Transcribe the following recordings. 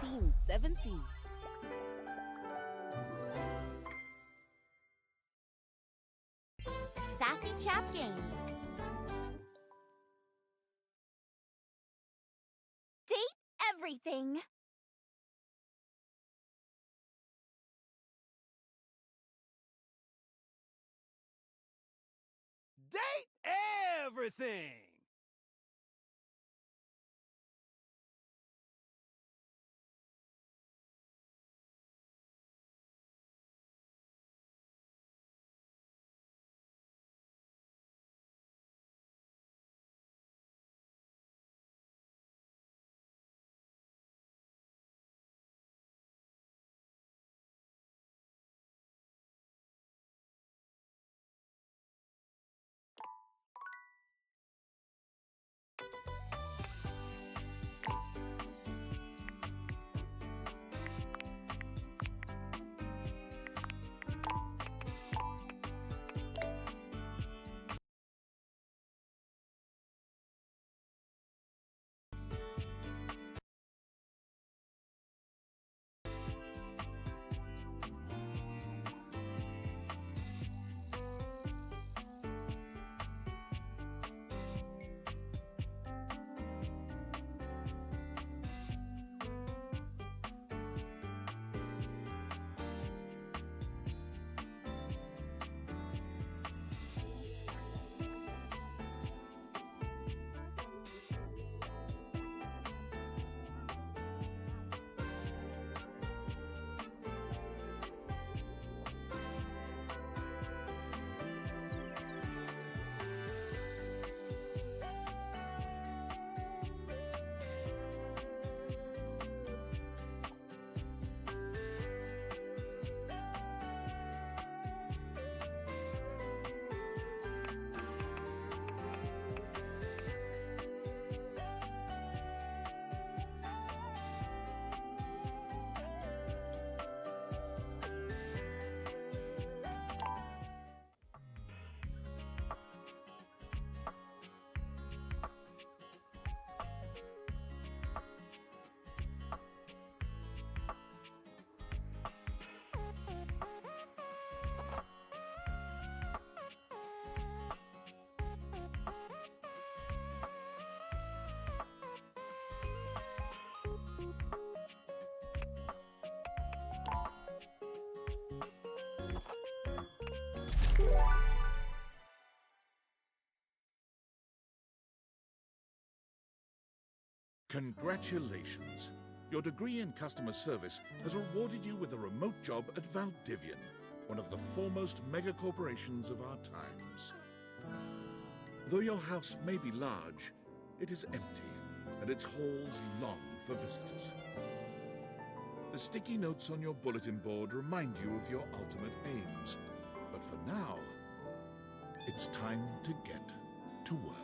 1917. Sassy Chat Games. Date everything. Date everything! Congratulations! Your degree in customer service has rewarded you with a remote job at Valdivian, one of the foremost megacorporations of our times. Though your house may be large, it is empty, and its halls long for visitors. The sticky notes on your bulletin board remind you of your ultimate aims, but for now, it's time to get to work.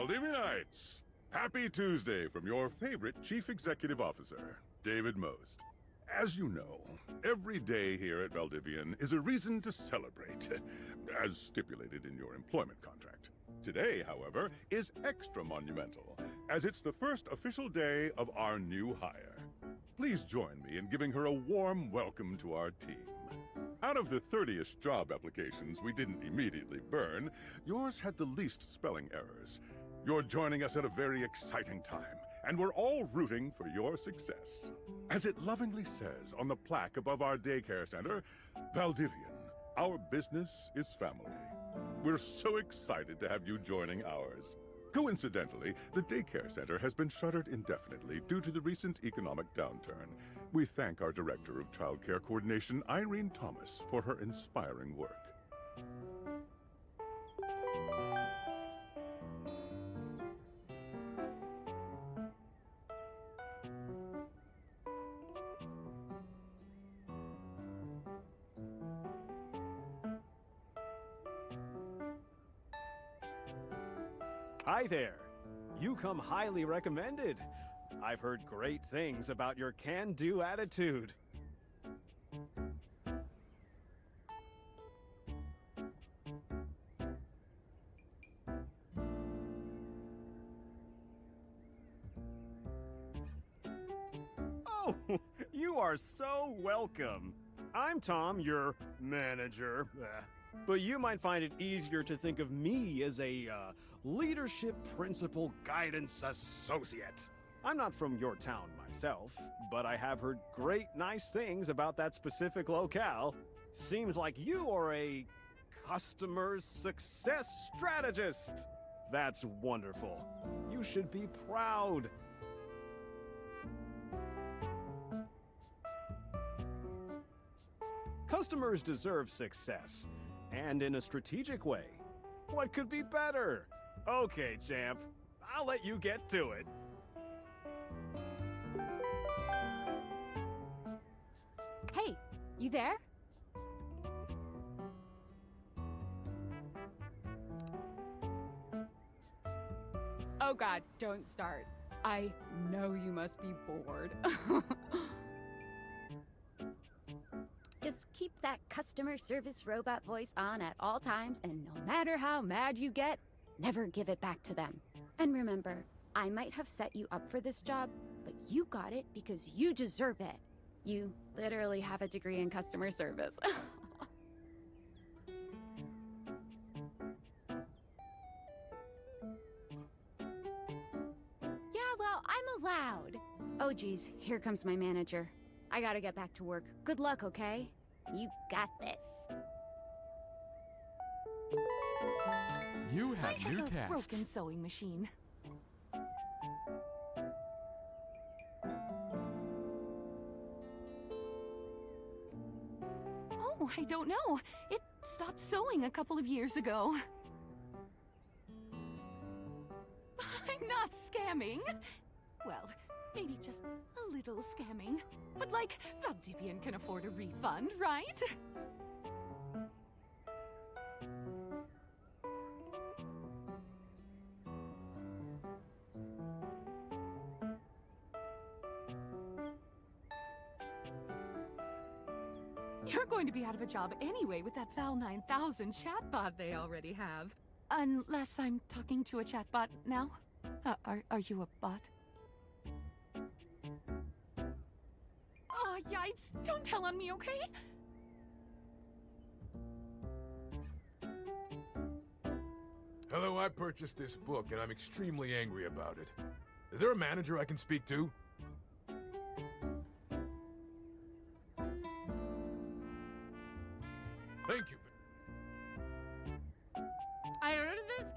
Valdivianites! Happy Tuesday from your favorite Chief Executive Officer, David Most. As you know, every day here at Valdivian is a reason to celebrate, as stipulated in your employment contract. Today, however, is extra monumental, as it's the first official day of our new hire. Please join me in giving her a warm welcome to our team. Out of the 30-ish job applications we didn't immediately burn, yours had the least spelling errors. You're joining us at a very exciting time, and we're all rooting for your success. As it lovingly says on the plaque above our daycare center, Valdivian, our business is family. We're so excited to have you joining ours. Coincidentally, the daycare center has been shuttered indefinitely due to the recent economic downturn. We thank our Director of Child Care Coordination, Irene Thomas, for her inspiring work. Hi there. You come highly recommended. I've heard great things about your can-do attitude. Oh, you are so welcome. I'm Tom, your manager. But you might find it easier to think of me as a leadership principal guidance associate. I'm not from your town myself, but I have heard great nice things about that specific locale. Seems like you are a customer success strategist. That's wonderful. You should be proud. Customers deserve success, and in a strategic way. What could be better? Okay, champ. I'll let you get to it. Hey, you there? Oh God, don't start. I know you must be bored. Just keep that customer service robot voice on at all times, and no matter how mad you get, never give it back to them. And remember, I might have set you up for this job, but you got it because you deserve it. You literally have a degree in customer service. Yeah, well, I'm allowed. Oh geez, here comes my manager. I gotta get back to work. Good luck, okay? You got this. You have I new have a tasks. broken sewing machine. Oh, I don't know. It stopped sewing a couple of years ago. I'm not scamming. Well, maybe just a little scamming. But like, Valdivian can afford a refund, right? You're going to be out of a job anyway with that Val 9000 chatbot they already have. Unless I'm talking to a chatbot now. Are you a bot? Oh, yipes! Don't tell on me, okay? Hello, I purchased this book and I'm extremely angry about it. Is there a manager I can speak to? Thank you. I ordered this.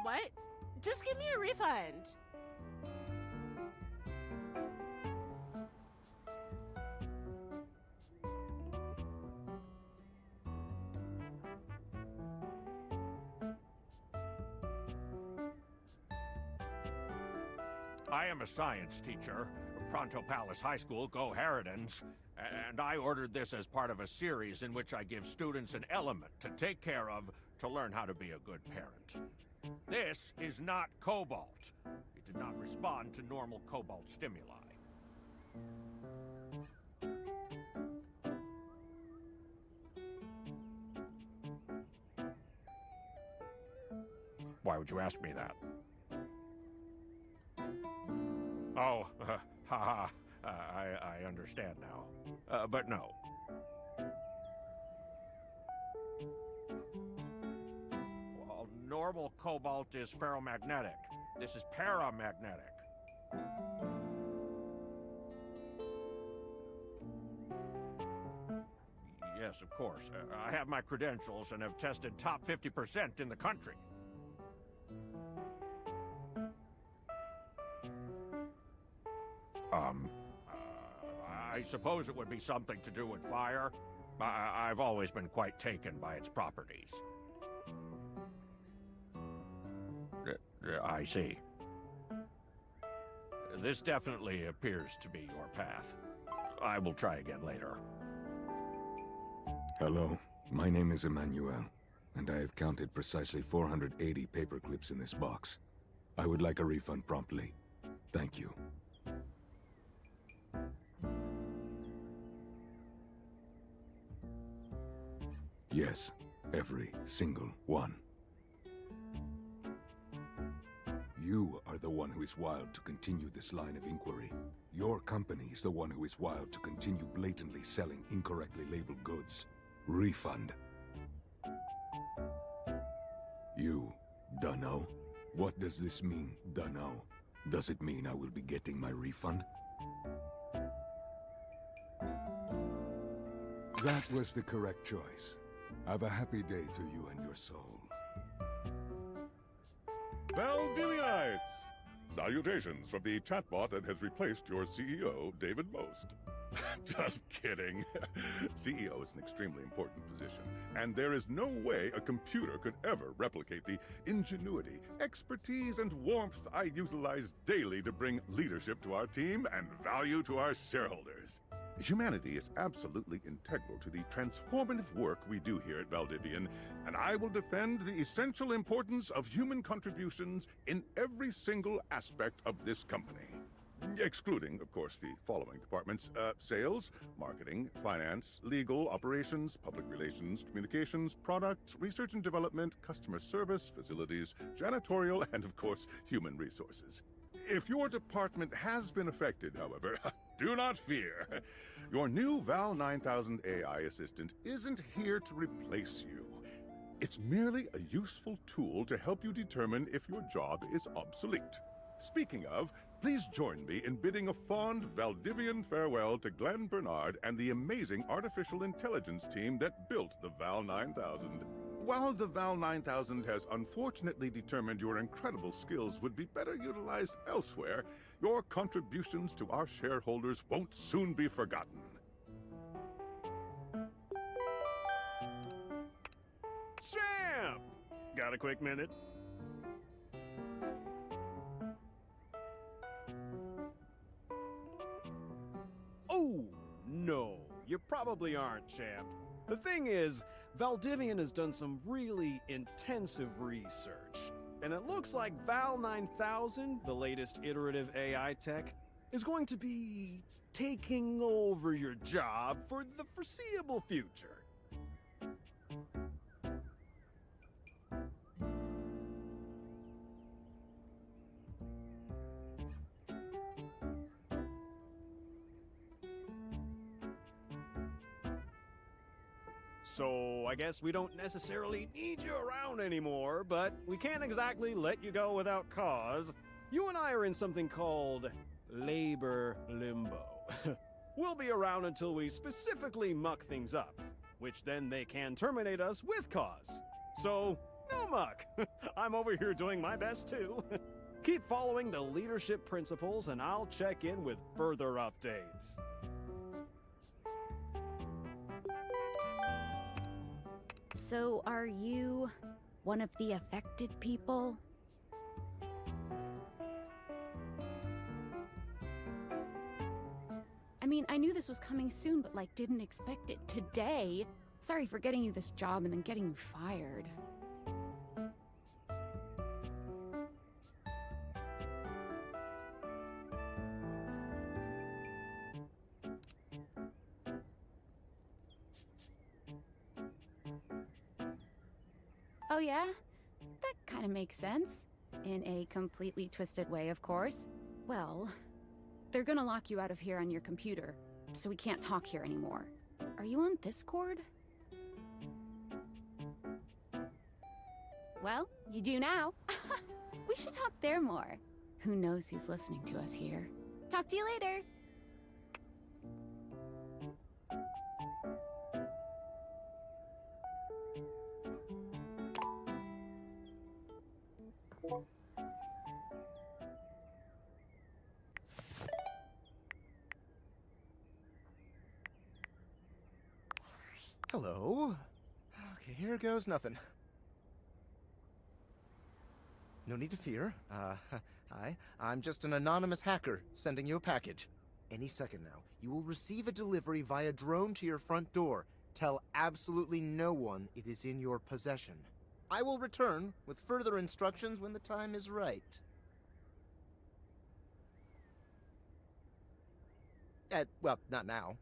What? Just give me a refund. I am a science teacher, Pronto Palace High School, Go Harridans, and I ordered this as part of a series in which I give students an element to take care of to learn how to be a good parent. This is not cobalt. It did not respond to normal cobalt stimuli. Why would you ask me that? Oh, haha, I understand now. But no. Well, normal cobalt is ferromagnetic. This is paramagnetic. Yes, of course. I have my credentials and have tested top 50% in the country. I suppose it would be something to do with fire. I've always been quite taken by its properties. I see. This definitely appears to be your path. I will try again later. Hello, my name is Emmanuel, and I have counted precisely 480 paper clips in this box. I would like a refund promptly. Thank you. Yes, every single one. You are the one who is wild to continue this line of inquiry. Your company is the one who is wild to continue blatantly selling incorrectly labeled goods. Refund. You, dunno? What does this mean, dunno? Does it mean I will be getting my refund? That was the correct choice. Have a happy day to you and your soul. Valdivianites! Salutations from the chatbot that has replaced your CEO, David Most. Just kidding. CEO is an extremely important position, and there is no way a computer could ever replicate the ingenuity, expertise, and warmth I utilize daily to bring leadership to our team and value to our shareholders. Humanity is absolutely integral to the transformative work we do here at Valdivian, and I will defend the essential importance of human contributions in every single aspect of this company. Excluding, of course, the following departments: sales, marketing, finance, legal, operations, public relations, communications, product, research and development, customer service, facilities, janitorial, and, of course, human resources. If your department has been affected, however, do not fear. Your new Val 9000 AI assistant isn't here to replace you. It's merely a useful tool to help you determine if your job is obsolete. Speaking of, please join me in bidding a fond Valdivian farewell to Glenn Bernard and the amazing artificial intelligence team that built the Val 9000. While the Val 9000 has unfortunately determined your incredible skills would be better utilized elsewhere, your contributions to our shareholders won't soon be forgotten. Champ! Got a quick minute? Oh, no. You probably aren't, Champ. The thing is, Valdivian has done some really intensive research, and it looks like Val 9000, the latest iterative AI tech, is going to be taking over your job for the foreseeable future. So I guess we don't necessarily need you around anymore, but we can't exactly let you go without cause. You and I are in something called labor limbo. We'll be around until we specifically muck things up, which then they can terminate us with cause. So, no muck. I'm over here doing my best too. Keep following the leadership principles and I'll check in with further updates. So, are you one of the affected people? I mean, I knew this was coming soon, but didn't expect it today. Sorry for getting you this job and then getting you fired. Oh yeah? That kind of makes sense. In a completely twisted way, of course. Well, they're gonna lock you out of here on your computer, so we can't talk here anymore. Are you on Discord? Well, you do now. We should talk there more. Who knows who's listening to us here. Talk to you later. Hello. Okay, here goes nothing. No need to fear. Hi. I'm just an anonymous hacker sending you a package. Any second now, you will receive a delivery via drone to your front door. Tell absolutely no one it is in your possession. I will return with further instructions when the time is right. Well, not now.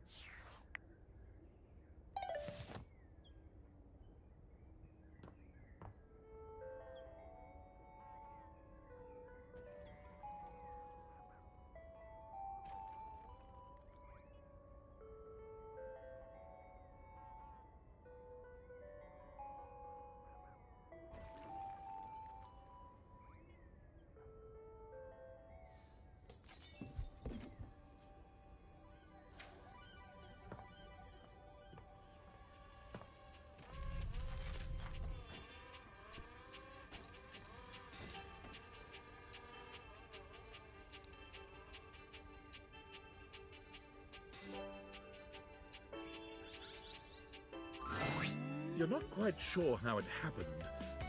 You're not quite sure how it happened,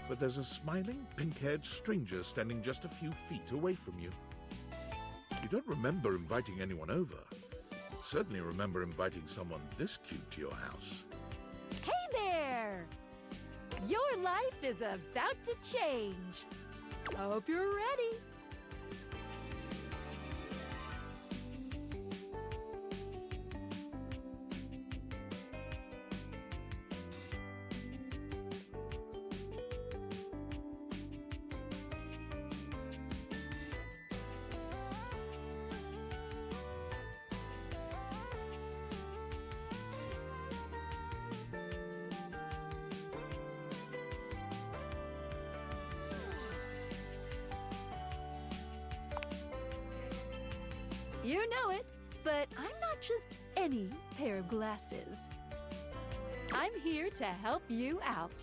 but there's a smiling, pink-haired stranger standing just a few feet away from you. You don't remember inviting anyone over. You certainly remember inviting someone this cute to your house. Hey there! Your life is about to change. Hope you're ready. You know it, but I'm not just any pair of glasses. I'm here to help you out.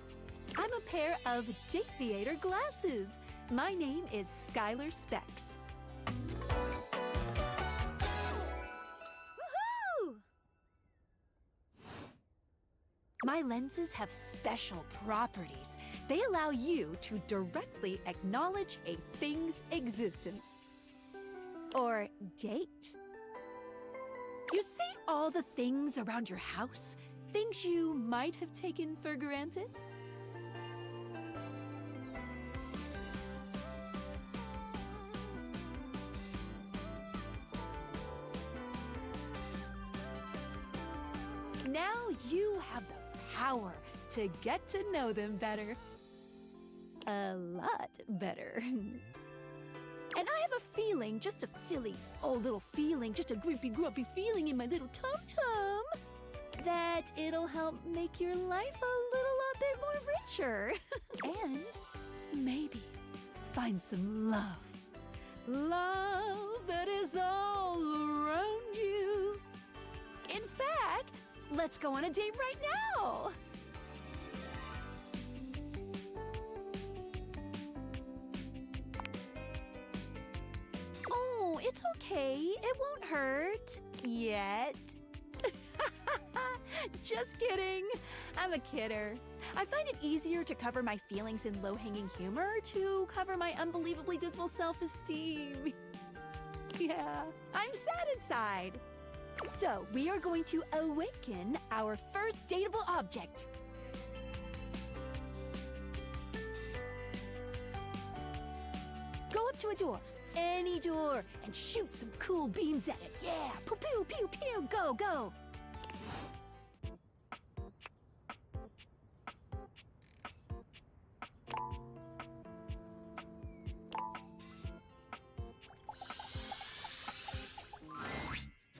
I'm a pair of Date Theater glasses. My name is Skylar Specs. Woohoo! My lenses have special properties. They allow you to directly acknowledge a thing's existence. Or date. You see all the things around your house? Things you might have taken for granted? Now you have the power to get to know them better. A lot better. And I have a feeling, just a silly old little feeling, just a grumpy feeling in my little tum-tum, that it'll help make your life a lot bit more richer. And maybe find some love. Love that is all around you. In fact, let's go on a date right now. It's okay. It won't hurt. Yet. Just kidding. I'm a kidder. I find it easier to cover my feelings in low-hanging humor to cover my unbelievably dismal self-esteem. Yeah, I'm sad inside. So, we are going to awaken our first dateable object. Go up to a door. Any door, and shoot some cool beams at it. Yeah, pew pew pew pew, go go.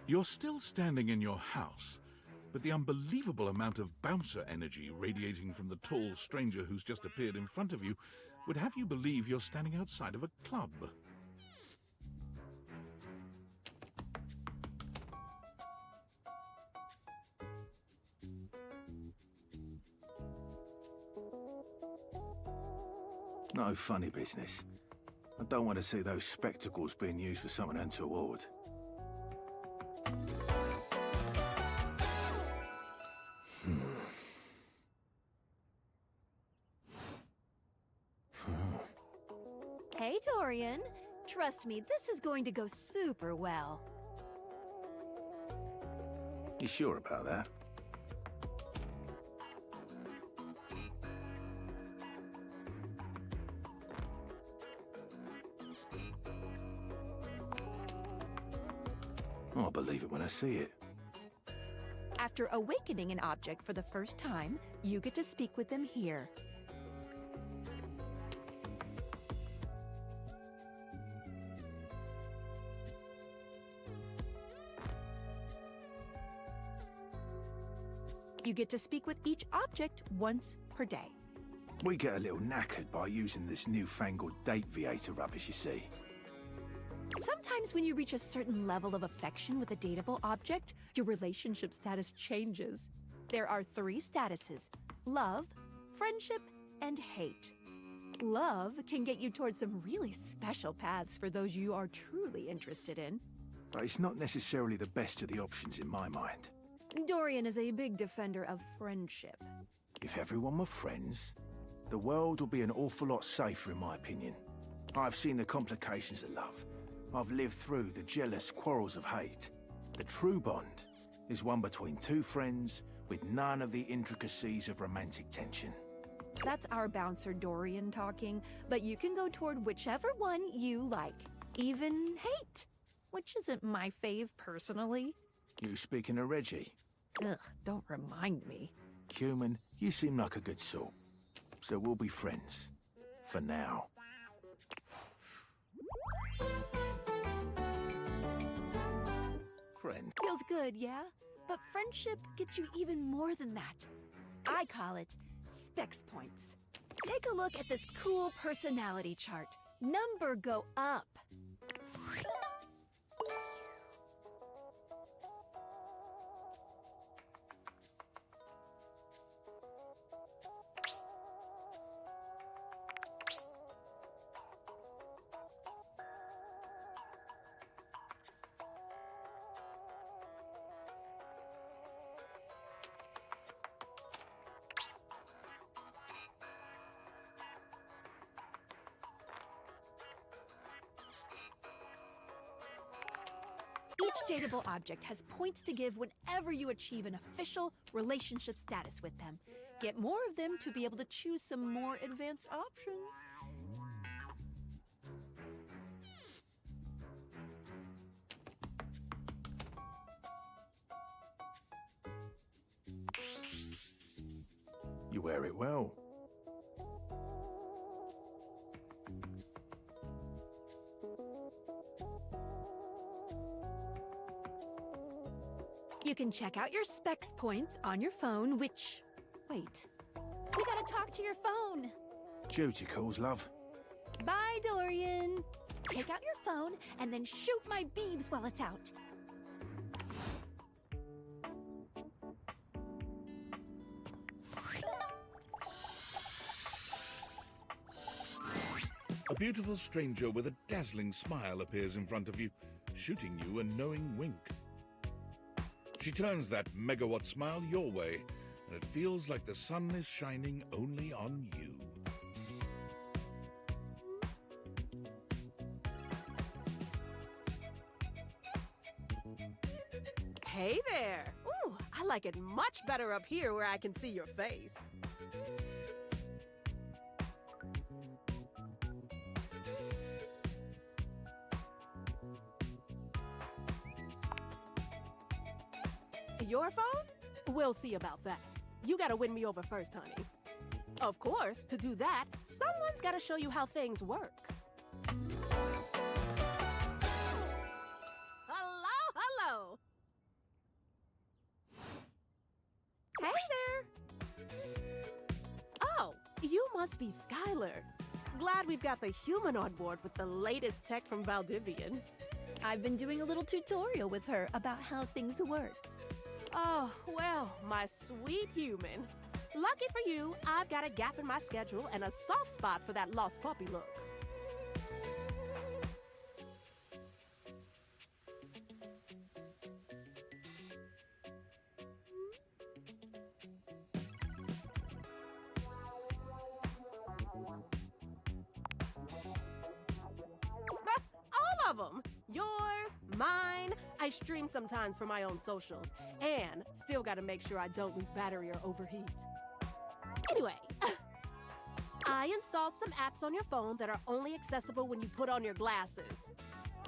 You're still standing in your house, but the unbelievable amount of bouncer energy radiating from the tall stranger who's just appeared in front of you would have you believe you're standing outside of a club. No funny business. I don't want to see those spectacles being used for something untoward. Hey, Dorian. Trust me, this is going to go super well. You sure about that? I'll believe it when I see it. After awakening an object for the first time, you get to speak with them here. You get to speak with each object once per day. We get a little knackered by using this newfangled date viator rubbish, you see. Sometimes when you reach a certain level of affection with a dateable object, your relationship status changes. There are 3 statuses: love, friendship, and hate. Love can get you towards some really special paths for those you are truly interested in. But it's not necessarily the best of the options in my mind. Dorian is a big defender of friendship. If everyone were friends, the world would be an awful lot safer, in my opinion. I've seen the complications of love. I've lived through the jealous quarrels of hate. The true bond is one between 2 friends with none of the intricacies of romantic tension. That's our bouncer Dorian talking, but you can go toward whichever one you like. Even hate, which isn't my fave personally. You speaking of Reggie? Ugh, don't remind me. Human, you seem like a good sort. So we'll be friends. For now. Friend. Feels good, yeah? But friendship gets you even more than that. I call it specs points. Take a look at this cool personality chart. Number go up. Each dateable object has points to give whenever you achieve an official relationship status with them. Get more of them to be able to choose some more advanced options. You wear it well. You can check out your specs points on your phone, which... Wait. We gotta talk to your phone. Duty calls, love. Bye, Dorian. Take out your phone and then shoot my beebs while it's out. A beautiful stranger with a dazzling smile appears in front of you, shooting you a knowing wink. She turns that megawatt smile your way, and it feels like the sun is shining only on you. Hey there! Ooh, I like it much better up here where I can see your face. Your phone? We'll see about that. You gotta win me over first, honey. Of course, to do that, someone's gotta show you how things work. Hello, hello! Hey there! Oh, you must be Skylar. Glad we've got the human on board with the latest tech from Valdivian. I've been doing a little tutorial with her about how things work. Oh, well, my sweet human. Lucky for you, I've got a gap in my schedule and a soft spot for that lost puppy look. of them. Yours, mine. I stream sometimes for my own socials. And still gotta make sure I don't lose battery or overheat. Anyway, I installed some apps on your phone that are only accessible when you put on your glasses.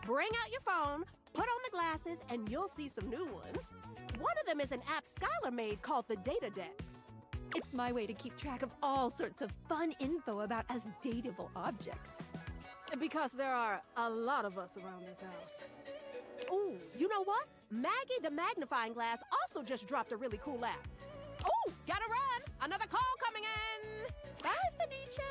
Bring out your phone, put on the glasses, and you'll see some new ones. One of them is an app Skylar made called the Datadex. It's my way to keep track of all sorts of fun info about us dateable objects. Because there are a lot of us around this house. Ooh, you know what? Maggie the Magnifying Glass also just dropped a really cool app. Ooh, gotta run! Another call coming in! Bye, Phoenicia!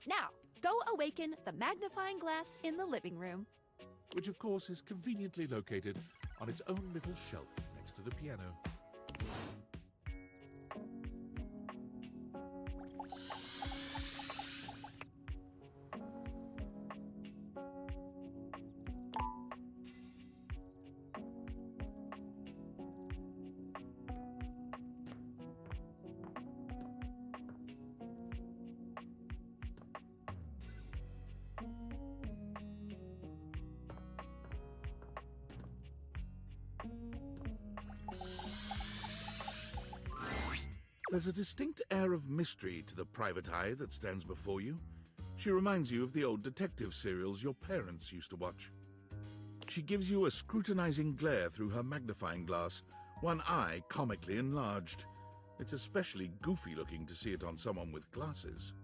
Now, go awaken the magnifying glass in the living room. Which, of course, is conveniently located on its own little shelf next to the piano. There's a distinct air of mystery to the private eye that stands before you. She reminds you of the old detective serials your parents used to watch. She gives you a scrutinizing glare through her magnifying glass, one eye comically enlarged. It's especially goofy looking to see it on someone with glasses.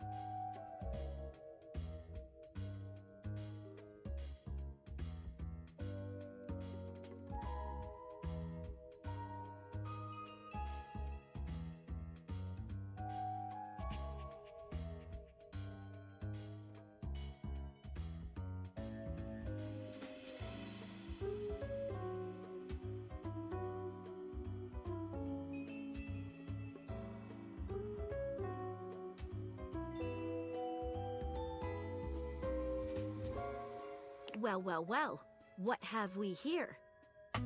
Well, well, well. What have we here? Aha!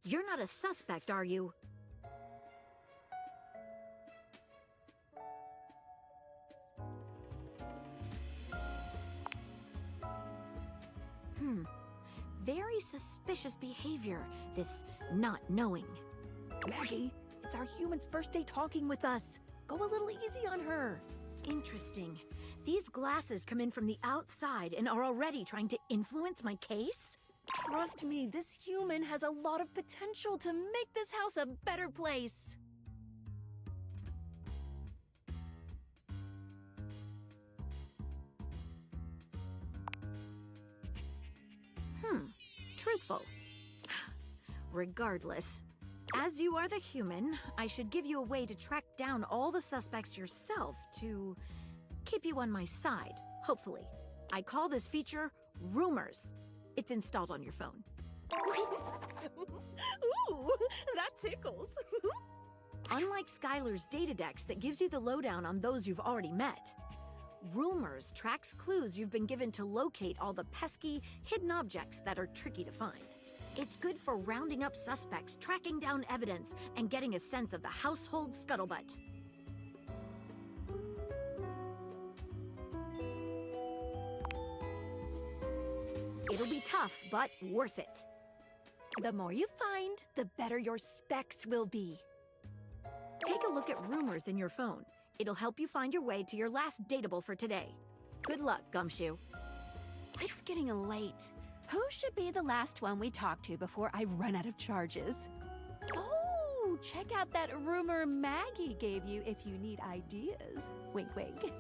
You're not a suspect, are you? Very suspicious behavior, this not knowing. Maggie, it's our human's first day talking with us. Go a little easy on her. Interesting. These glasses come in from the outside and are already trying to influence my case? Trust me, this human has a lot of potential to make this house a better place. Truthful. Regardless, as you are the human, I should give you a way to track down all the suspects yourself to keep you on my side, hopefully. I call this feature Rumors. It's installed on your phone. Ooh, that tickles. Unlike Skylar's Datadex that gives you the lowdown on those you've already met, Rumors tracks clues you've been given to locate all the pesky, hidden objects that are tricky to find. It's good for rounding up suspects, tracking down evidence, and getting a sense of the household scuttlebutt. It'll be tough, but worth it. The more you find, the better your specs will be. Take a look at Rumors in your phone. It'll help you find your way to your last dateable for today. Good luck, Gumshoe. It's getting late. Who should be the last one we talk to before I run out of charges? Oh, check out that rumor Maggie gave you if you need ideas. Wink, wink.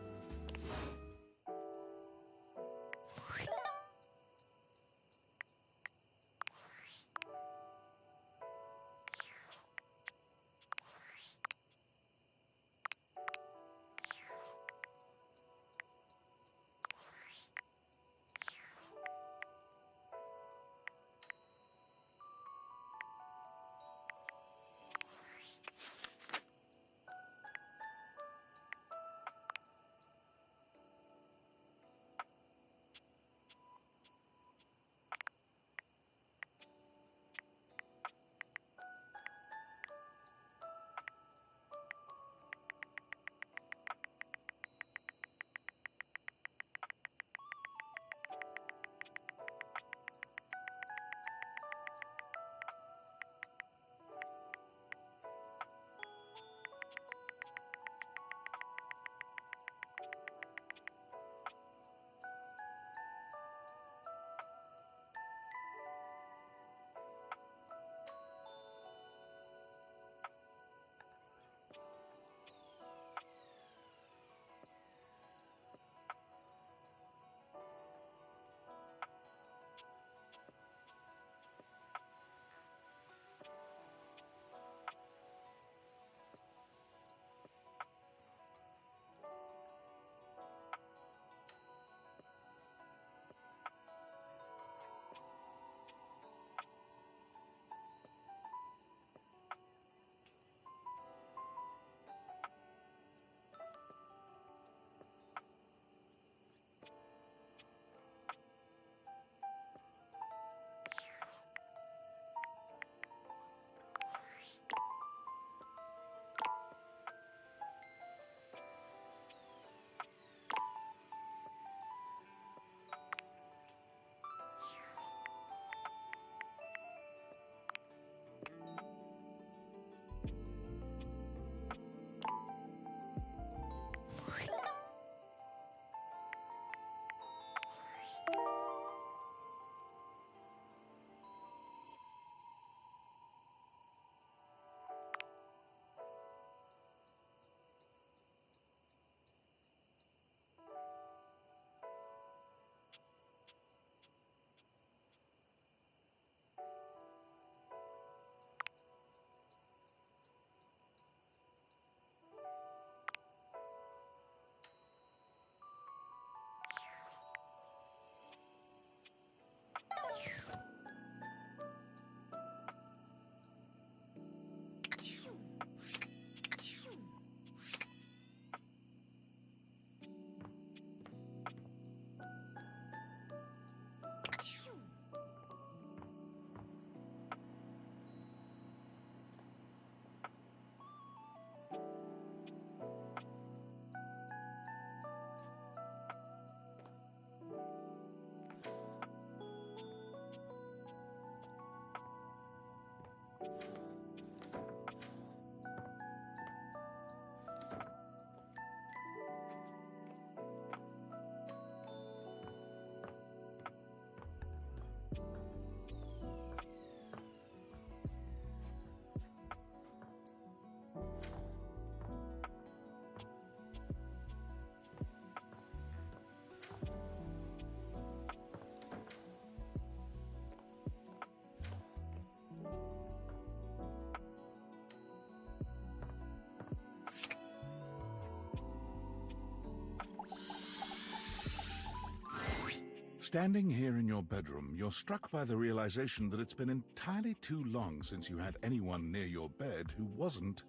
Standing here in your bedroom, you're struck by the realization that it's been entirely too long since you had anyone near your bed who wasn't,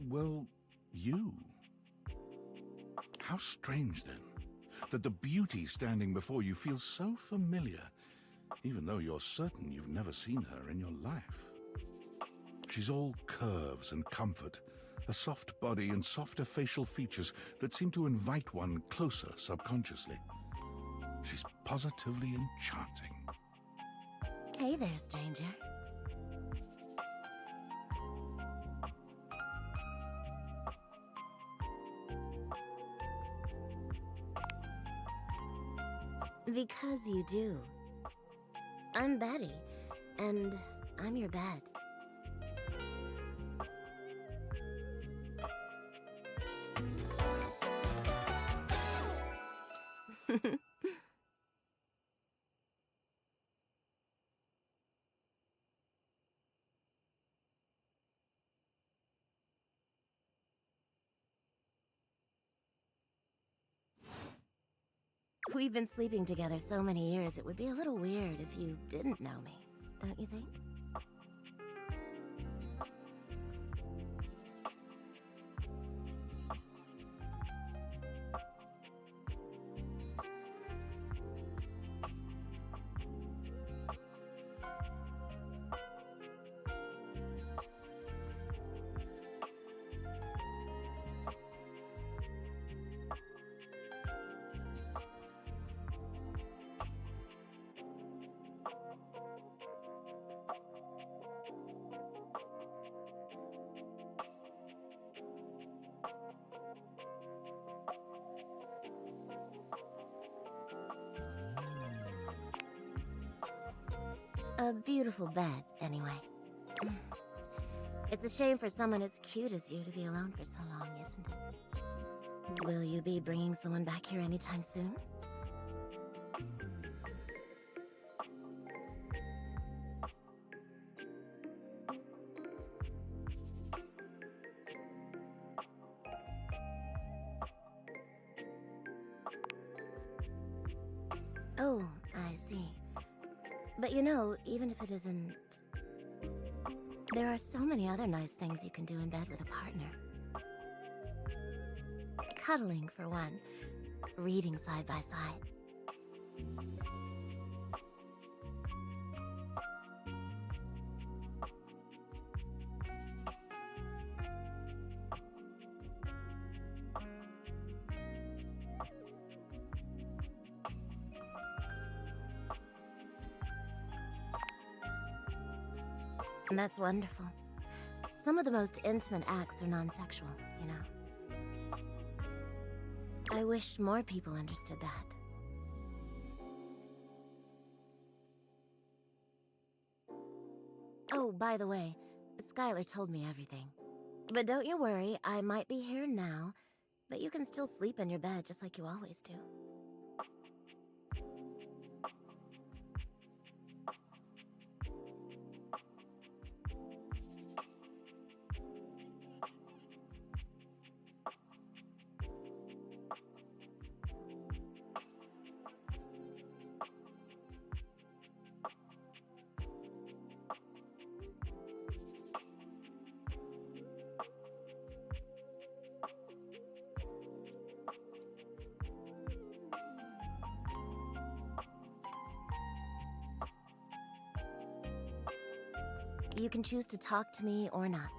well, you. How strange, then, that the beauty standing before you feels so familiar, even though you're certain you've never seen her in your life. She's all curves and comfort, a soft body and softer facial features that seem to invite one closer subconsciously. She's positively enchanting. Hey there, stranger. Because you do. I'm Betty, and I'm your bed. We've been sleeping together so many years, it would be a little weird if you didn't know me, don't you think? A beautiful bed, anyway. It's a shame for someone as cute as you to be alone for so long, isn't it? Will you be bringing someone back here anytime soon? Oh, I see. But you know, even if it isn't... There are so many other nice things you can do in bed with a partner. Cuddling, for one. Reading side by side. That's wonderful. Some of the most intimate acts are non-sexual, you know. I wish more people understood that. Oh, by the way, Skylar told me everything. But don't you worry, I might be here now, but you can still sleep in your bed just like you always do. You can choose to talk to me or not.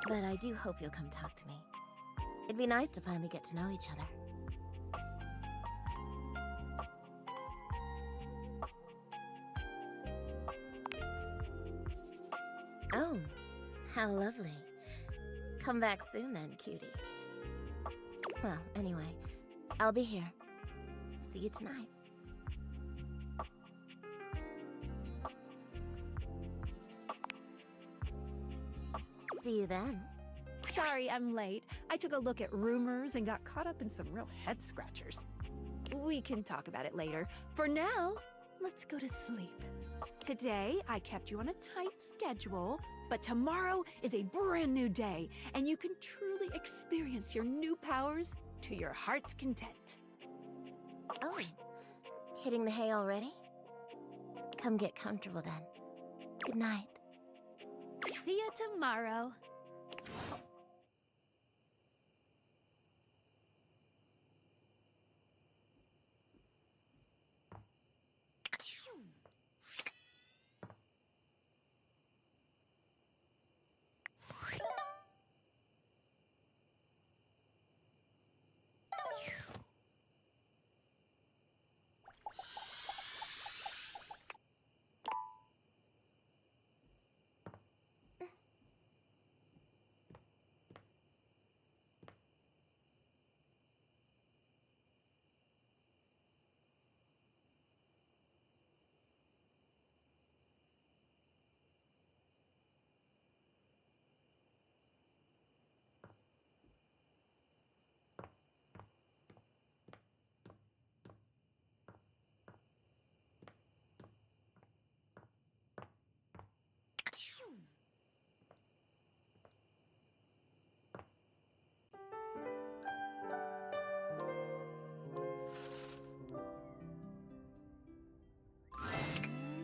But I do hope you'll come talk to me. It'd be nice to finally get to know each other. Oh, how lovely. Come back soon then, cutie. Well, anyway, I'll be here. See you tonight. See you then. Sorry, I'm late. I took a look at rumors and got caught up in some real head scratchers. We can talk about it later. For now, let's go to sleep. Today, I kept you on a tight schedule, but tomorrow is a brand new day, and you can truly experience your new powers to your heart's content. Oh, Hitting the hay already? Come get comfortable then. Good night. See you tomorrow.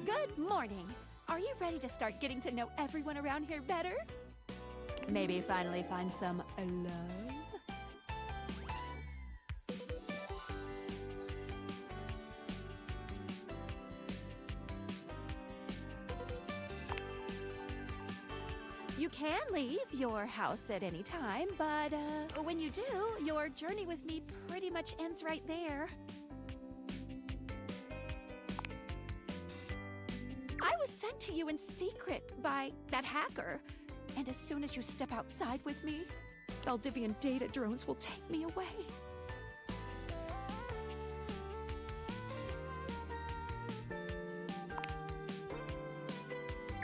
Good morning. Are you ready to start getting to know everyone around here better? Maybe finally find some love? You can leave your house at any time, but when you do, your journey with me pretty much ends right there. I was sent to you in secret by that hacker, and as soon as you step outside with me, Valdivian data drones will take me away.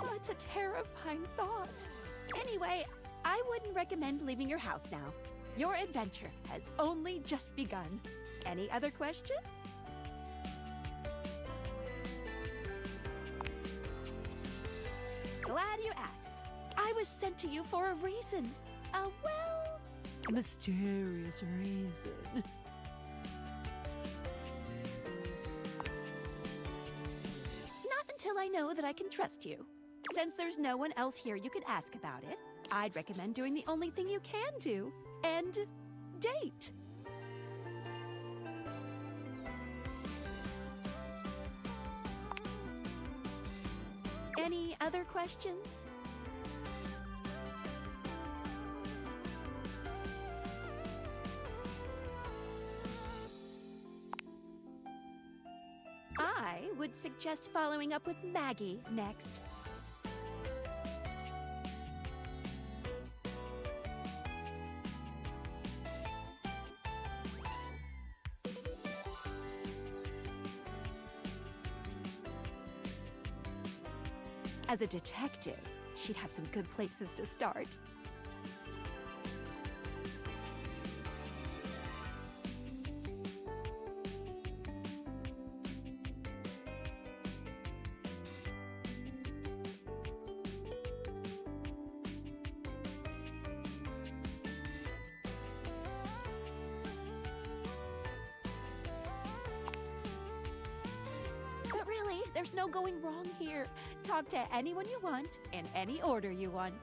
Oh, it's a terrifying thought. Anyway, I wouldn't recommend leaving your house now. Your adventure has only just begun. Any other questions? Glad you asked. I was sent to you for a reason. Well, mysterious reason. Not until I know that I can trust you. Since there's no one else here you can ask about it, I'd recommend doing the only thing you can do, and date. Any other questions? I would suggest following up with Maggie next. As a detective, she'd have some good places to start. But really, there's no going wrong here. Talk to anyone you want, in any order you want.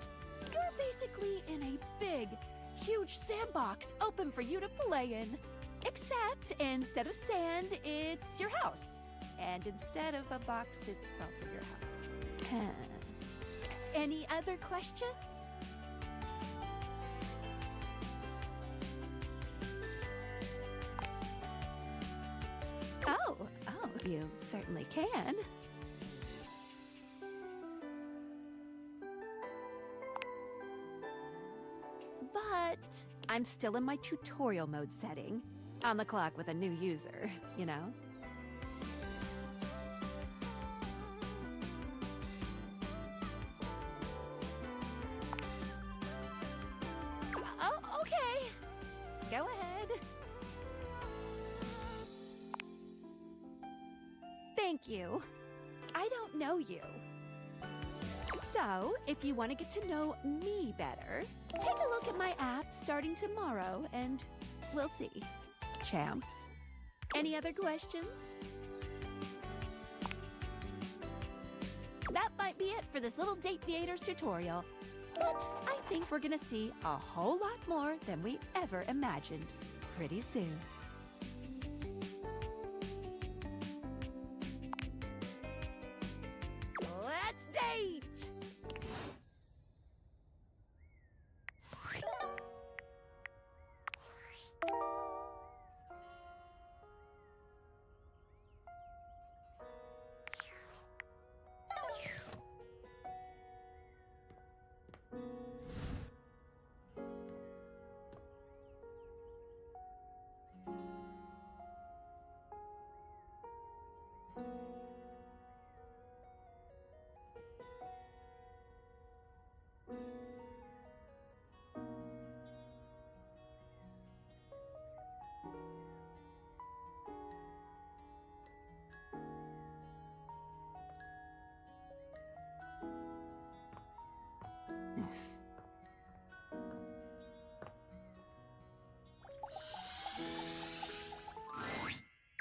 You're basically in a big, huge sandbox open for you to play in. Except instead of sand, it's your house. And instead of a box, it's also your house. Any other questions? Oh, you certainly can. But I'm still in my tutorial mode setting. On the clock with a new user, you know? Oh, okay. Go ahead. Thank you. I don't know you. So, if you want to get to know me better, take a look at my app starting tomorrow and we'll see. Champ. Any other questions? that might be it for this little Date Theaters tutorial. But I think we're gonna see a whole lot more than we ever imagined pretty soon. Let's date!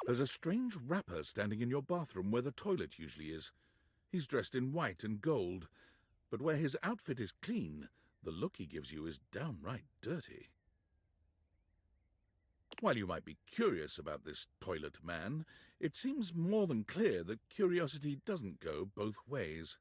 There's a strange rapper standing in your bathroom where the toilet usually is. He's dressed in white and gold, but where his outfit is clean, the look he gives you is downright dirty. While you might be curious about this toilet man, it seems more than clear that curiosity doesn't go both ways.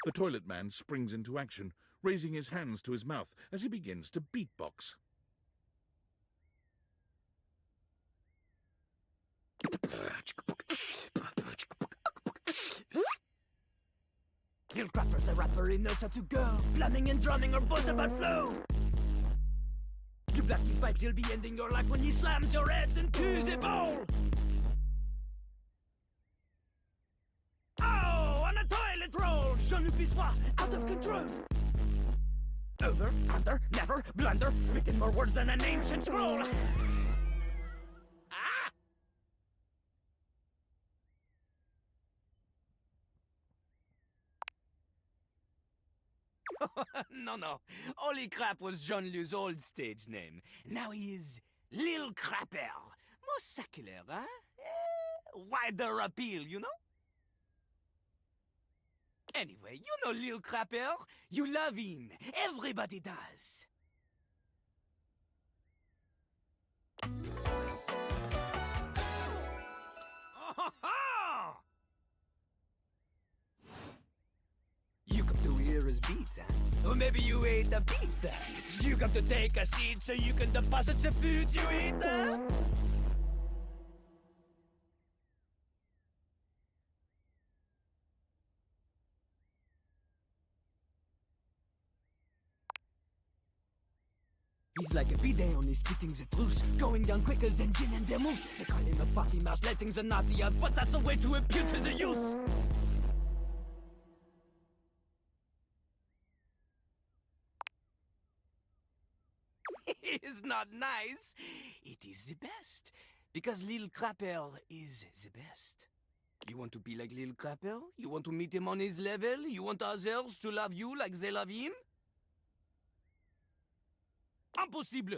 The toilet man springs into action, raising his hands to his mouth as he begins to beatbox. Lil Crapper's a rapper, he knows how to go. Plumbing and drumming are both about flow. You black these pipes, he'll be ending your life when he slams your head into the bowl. Oh, on a toilet roll, Jean-Luc Pissoir, out of control. Over, under, never, blunder, speaking more words than an ancient scroll. No. Holy Crap was Jean-Luc's old stage name. Now he is Lil Crapper. More secular, huh? Wider appeal, you know? Anyway, you know Lil Crapper. You love him. Everybody does. You come to hear his beats, huh? Or maybe you ate the pizza. You come to take a seat so you can deposit the food you eat, huh? He's like a bidet, only spitting the truth, going down quicker than gin and vermouth. They call him a party mouse, letting the naughty out, but that's a way to appeal to the youth. It is not nice. It is the best, because Lil Crapper is the best. You want to be like Lil Crapper? You want to meet him on his level? You want others to love you like they love him? Impossible!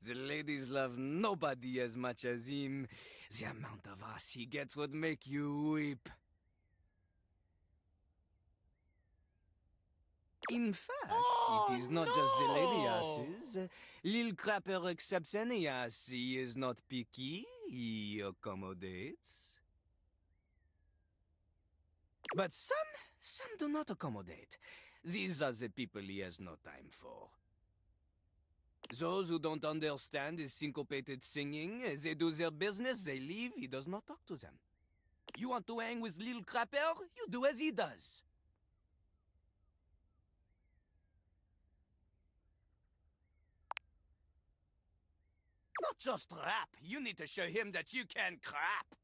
The ladies love nobody as much as him. The amount of ass he gets would make you weep. In fact, it is not just the lady asses. Lil Crapper accepts any ass. He is not picky. He accommodates. But some do not accommodate. These are the people he has no time for. Those who don't understand his syncopated singing, they do their business, they leave, he does not talk to them. You want to hang with Lil Crapper? You do as he does. Not just rap, you need to show him that you can crap.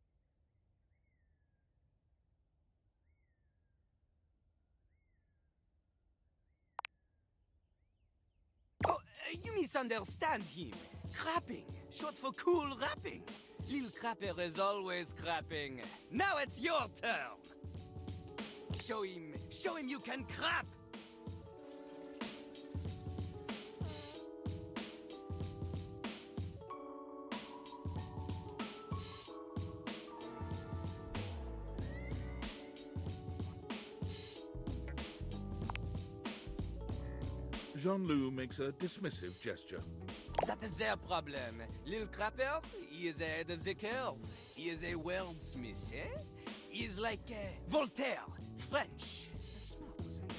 misunderstand him. Crapping, short for cool rapping. Lil Crapper is always crapping. Now it's your turn. Show him you can crap. Jean-Loup makes a dismissive gesture. That is their problem. Lil Crapper, he is ahead of the curve. He is a wordsmith, eh? He is like Voltaire, French, and smarter than me.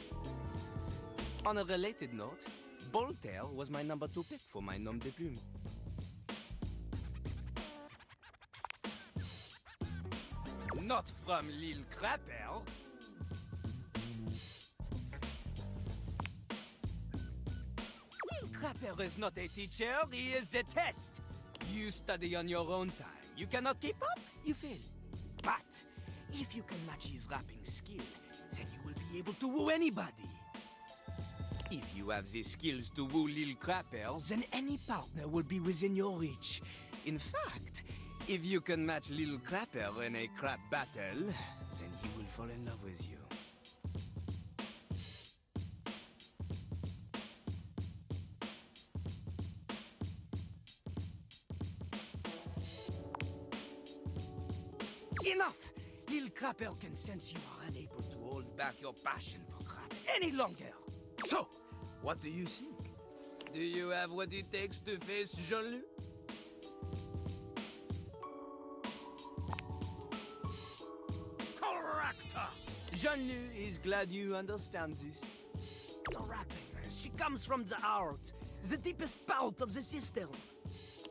On a related note, Voltaire was my number 2 pick for my nom de plume. Not from Lil Crapper. Crapper is not a teacher, he is a test. You study on your own time. You cannot keep up, you fail. But if you can match his rapping skill, then you will be able to woo anybody. If you have the skills to woo Lil Crapper, then any partner will be within your reach. In fact, if you can match Lil Crapper in a crap battle, then he will fall in love with you. Enough! Lil Crapper can sense you are unable to hold back your passion for crap any longer. So, what do you think? Do you have what it takes to face Jean-Loup? Correct! Jean-Loup is glad you understand this. The rapping, she comes from the heart, the deepest part of the system.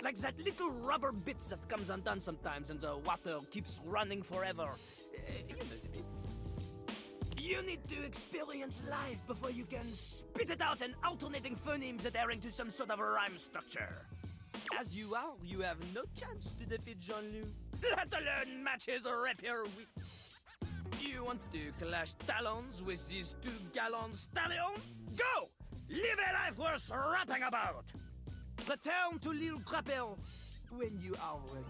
Like that little rubber bit that comes undone sometimes and the water keeps running forever. You know the bit. You need to experience life before you can spit it out in alternating phonemes adhering to some sort of a rhyme structure. As you are, you have no chance to defeat Jean-Loup, let alone match his rapier wit. You want to clash talons with these 2 gallon stallions? Go! Live a life worth rapping about! Return to Lil Crapper when you are ready.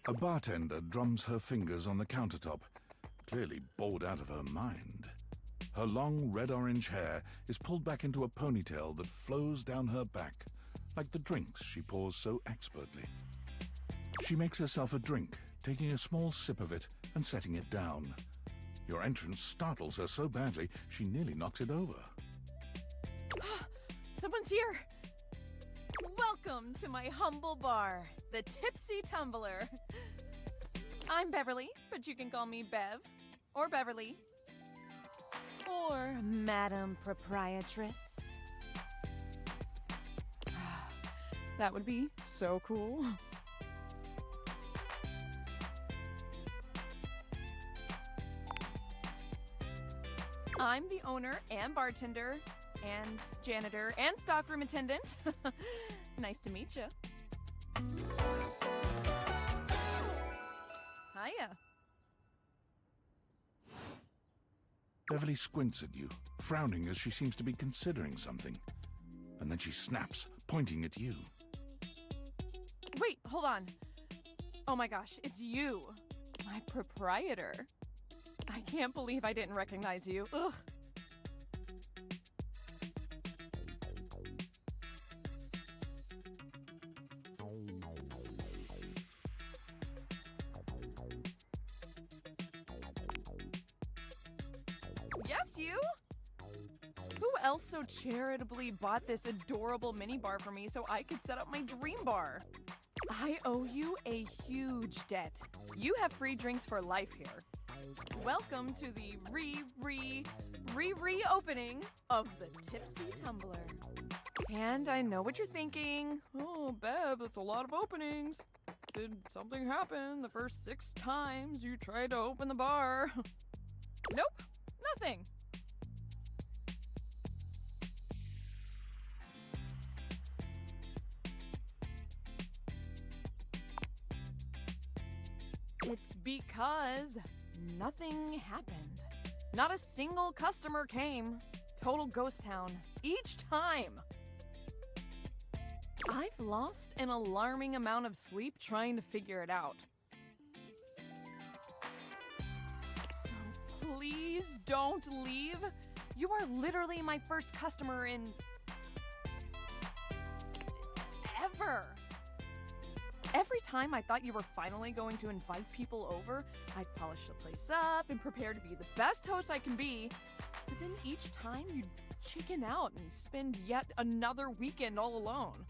A bartender drums her fingers on the countertop, clearly bored out of her mind. Her long red-orange hair is pulled back into a ponytail that flows down her back, like the drinks she pours so expertly. She makes herself a drink, taking a small sip of it and setting it down. Your entrance startles her so badly, she nearly knocks it over. Someone's here! Welcome Welcome to my humble bar, the Tipsy Tumbler. I'm Beverly, but you can call me Bev, or Beverly, or Madam Proprietress. That would be so cool. I'm the owner and bartender and janitor and stockroom attendant. Nice to meet you. Hiya. Beverly squints at you, frowning as she seems to be considering something. And then she snaps, pointing at you. Wait, hold on. Oh my gosh, it's you, my proprietor. I can't believe I didn't recognize you. Ugh. Yes, you? Who else so charitably bought this adorable minibar for me so I could set up my dream bar? I owe you a huge debt. You have free drinks for life here. Welcome to the reopening of the Tipsy Tumbler. And I know what you're thinking. Oh, Bev, that's a lot of openings. Did something happen the first 6 times you tried to open the bar? Nope, nothing. It's because nothing happened. Not a single customer came. Total ghost town. Each time. I've lost an alarming amount of sleep trying to figure it out. So please don't leave. You are literally my first customer in... ever. Every time I thought you were finally going to invite people over, I'd polish the place up and prepare to be the best host I can be. But then each time you'd chicken out and spend yet another weekend all alone.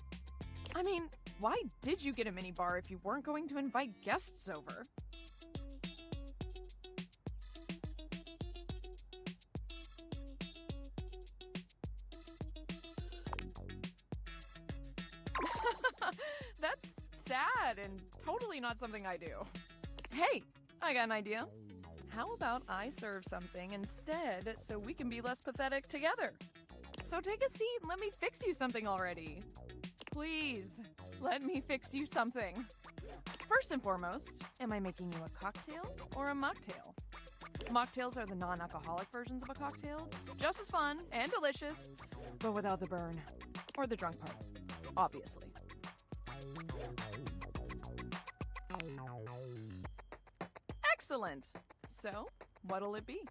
I mean, why did you get a minibar if you weren't going to invite guests over? That's sad and totally not something I do. Hey, I got an idea. How about I serve something instead so we can be less pathetic together? So take a seat and let me fix you something already. Please, let me fix you something. First and foremost, am I making you a cocktail or a mocktail? Mocktails are the non-alcoholic versions of a cocktail, just as fun and delicious, but without the burn or the drunk part, obviously. Excellent. So, what'll it be?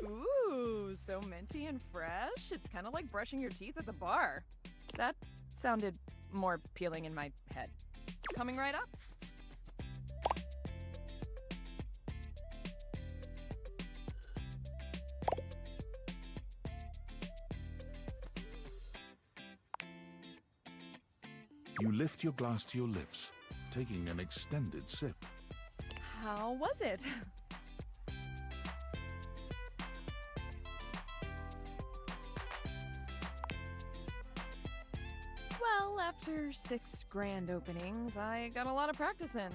Ooh, so minty and fresh. It's kind of like brushing your teeth at the bar. That sounded more appealing in my head. Coming right up. You lift your glass to your lips, taking an extended sip. How was it? Well, after 6 grand openings, I got a lot of practice in.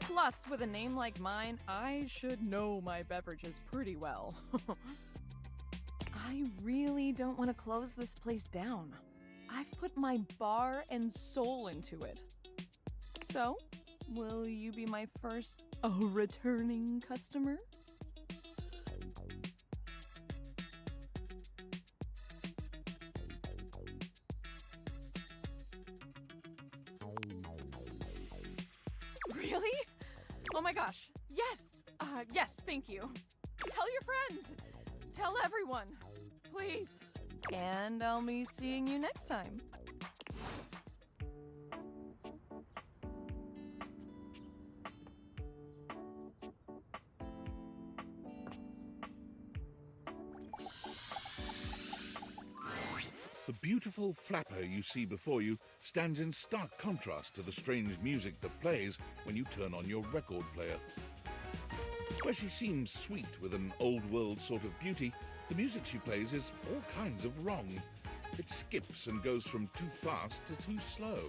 Plus, with a name like mine, I should know my beverages pretty well. I really don't want to close this place down. I've put my bar and soul into it. So, will you be my first returning customer? Really? Oh my gosh. Yes. Yes, thank you. Tell your friends. Tell everyone. Please. And I'll be seeing you next time. The beautiful flapper you see before you stands in stark contrast to the strange music that plays when you turn on your record player. Where she seems sweet with an old-world sort of beauty, the music she plays is all kinds of wrong. It skips and goes from too fast to too slow.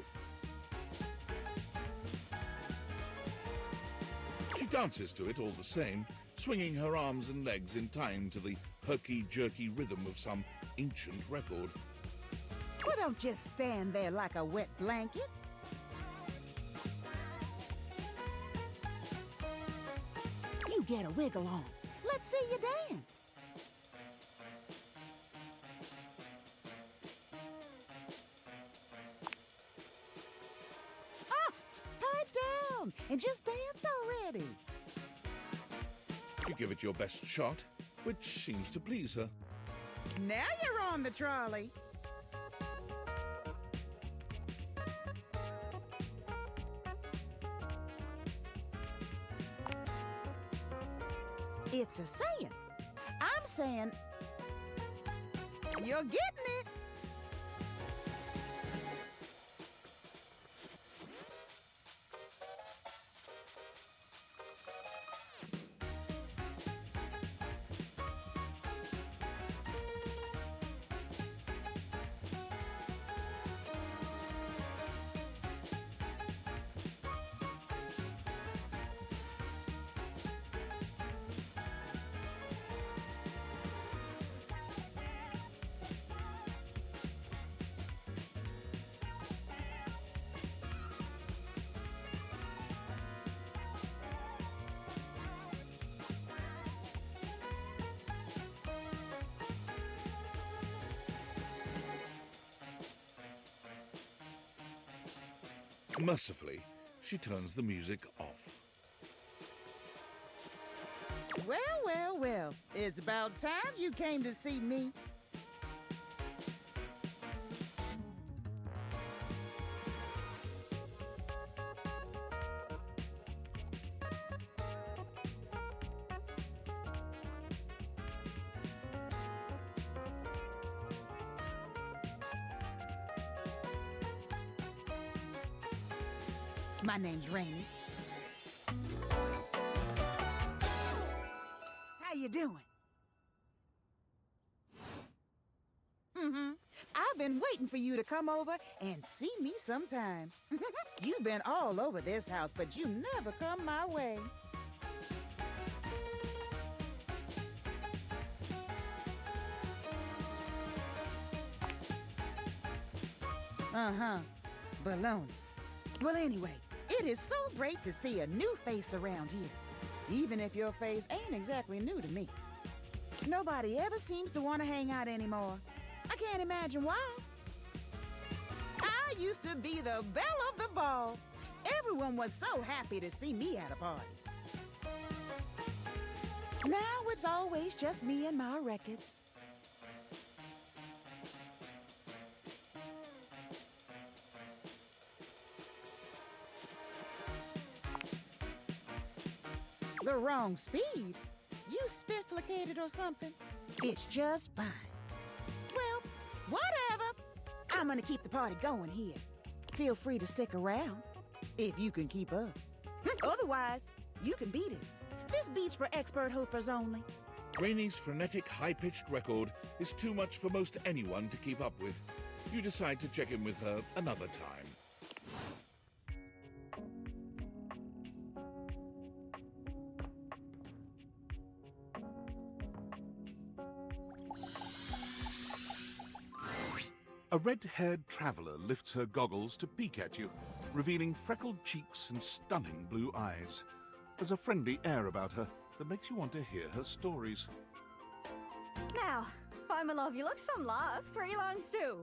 She dances to it all the same, swinging her arms and legs in time to the herky-jerky rhythm of some ancient record. Well, don't just stand there like a wet blanket. You get a wiggle on. Let's see you dance. Ah, pipe down and just dance already. You give it your best shot, which seems to please her. Now you're on the trolley. It's a saying. I'm saying you're getting it. Mercifully, she turns the music off. Well, well, well. It's about time you came to see me. My name's Rainy. How you doing? I've been waiting for you to come over and see me sometime. You've been all over this house, but you never come my way. Baloney. Well, anyway, it is so great to see a new face around here, even if your face ain't exactly new to me. Nobody ever seems to want to hang out anymore. I can't imagine why. I used to be the belle of the ball. Everyone was so happy to see me at a party. Now it's always just me and my records. The wrong speed? You spifflicated or something? It's just fine. Well, whatever. I'm gonna keep the party going here. Feel free to stick around, if you can keep up. Otherwise, you can beat it. This beat's for expert hoofers only. Rainy's frenetic, high-pitched record is too much for most anyone to keep up with. You decide to check in with her another time. A red-haired traveler lifts her goggles to peek at you, revealing freckled cheeks and stunning blue eyes. There's a friendly air about her that makes you want to hear her stories. Now, why, my love, you look some lost. Where you longs to?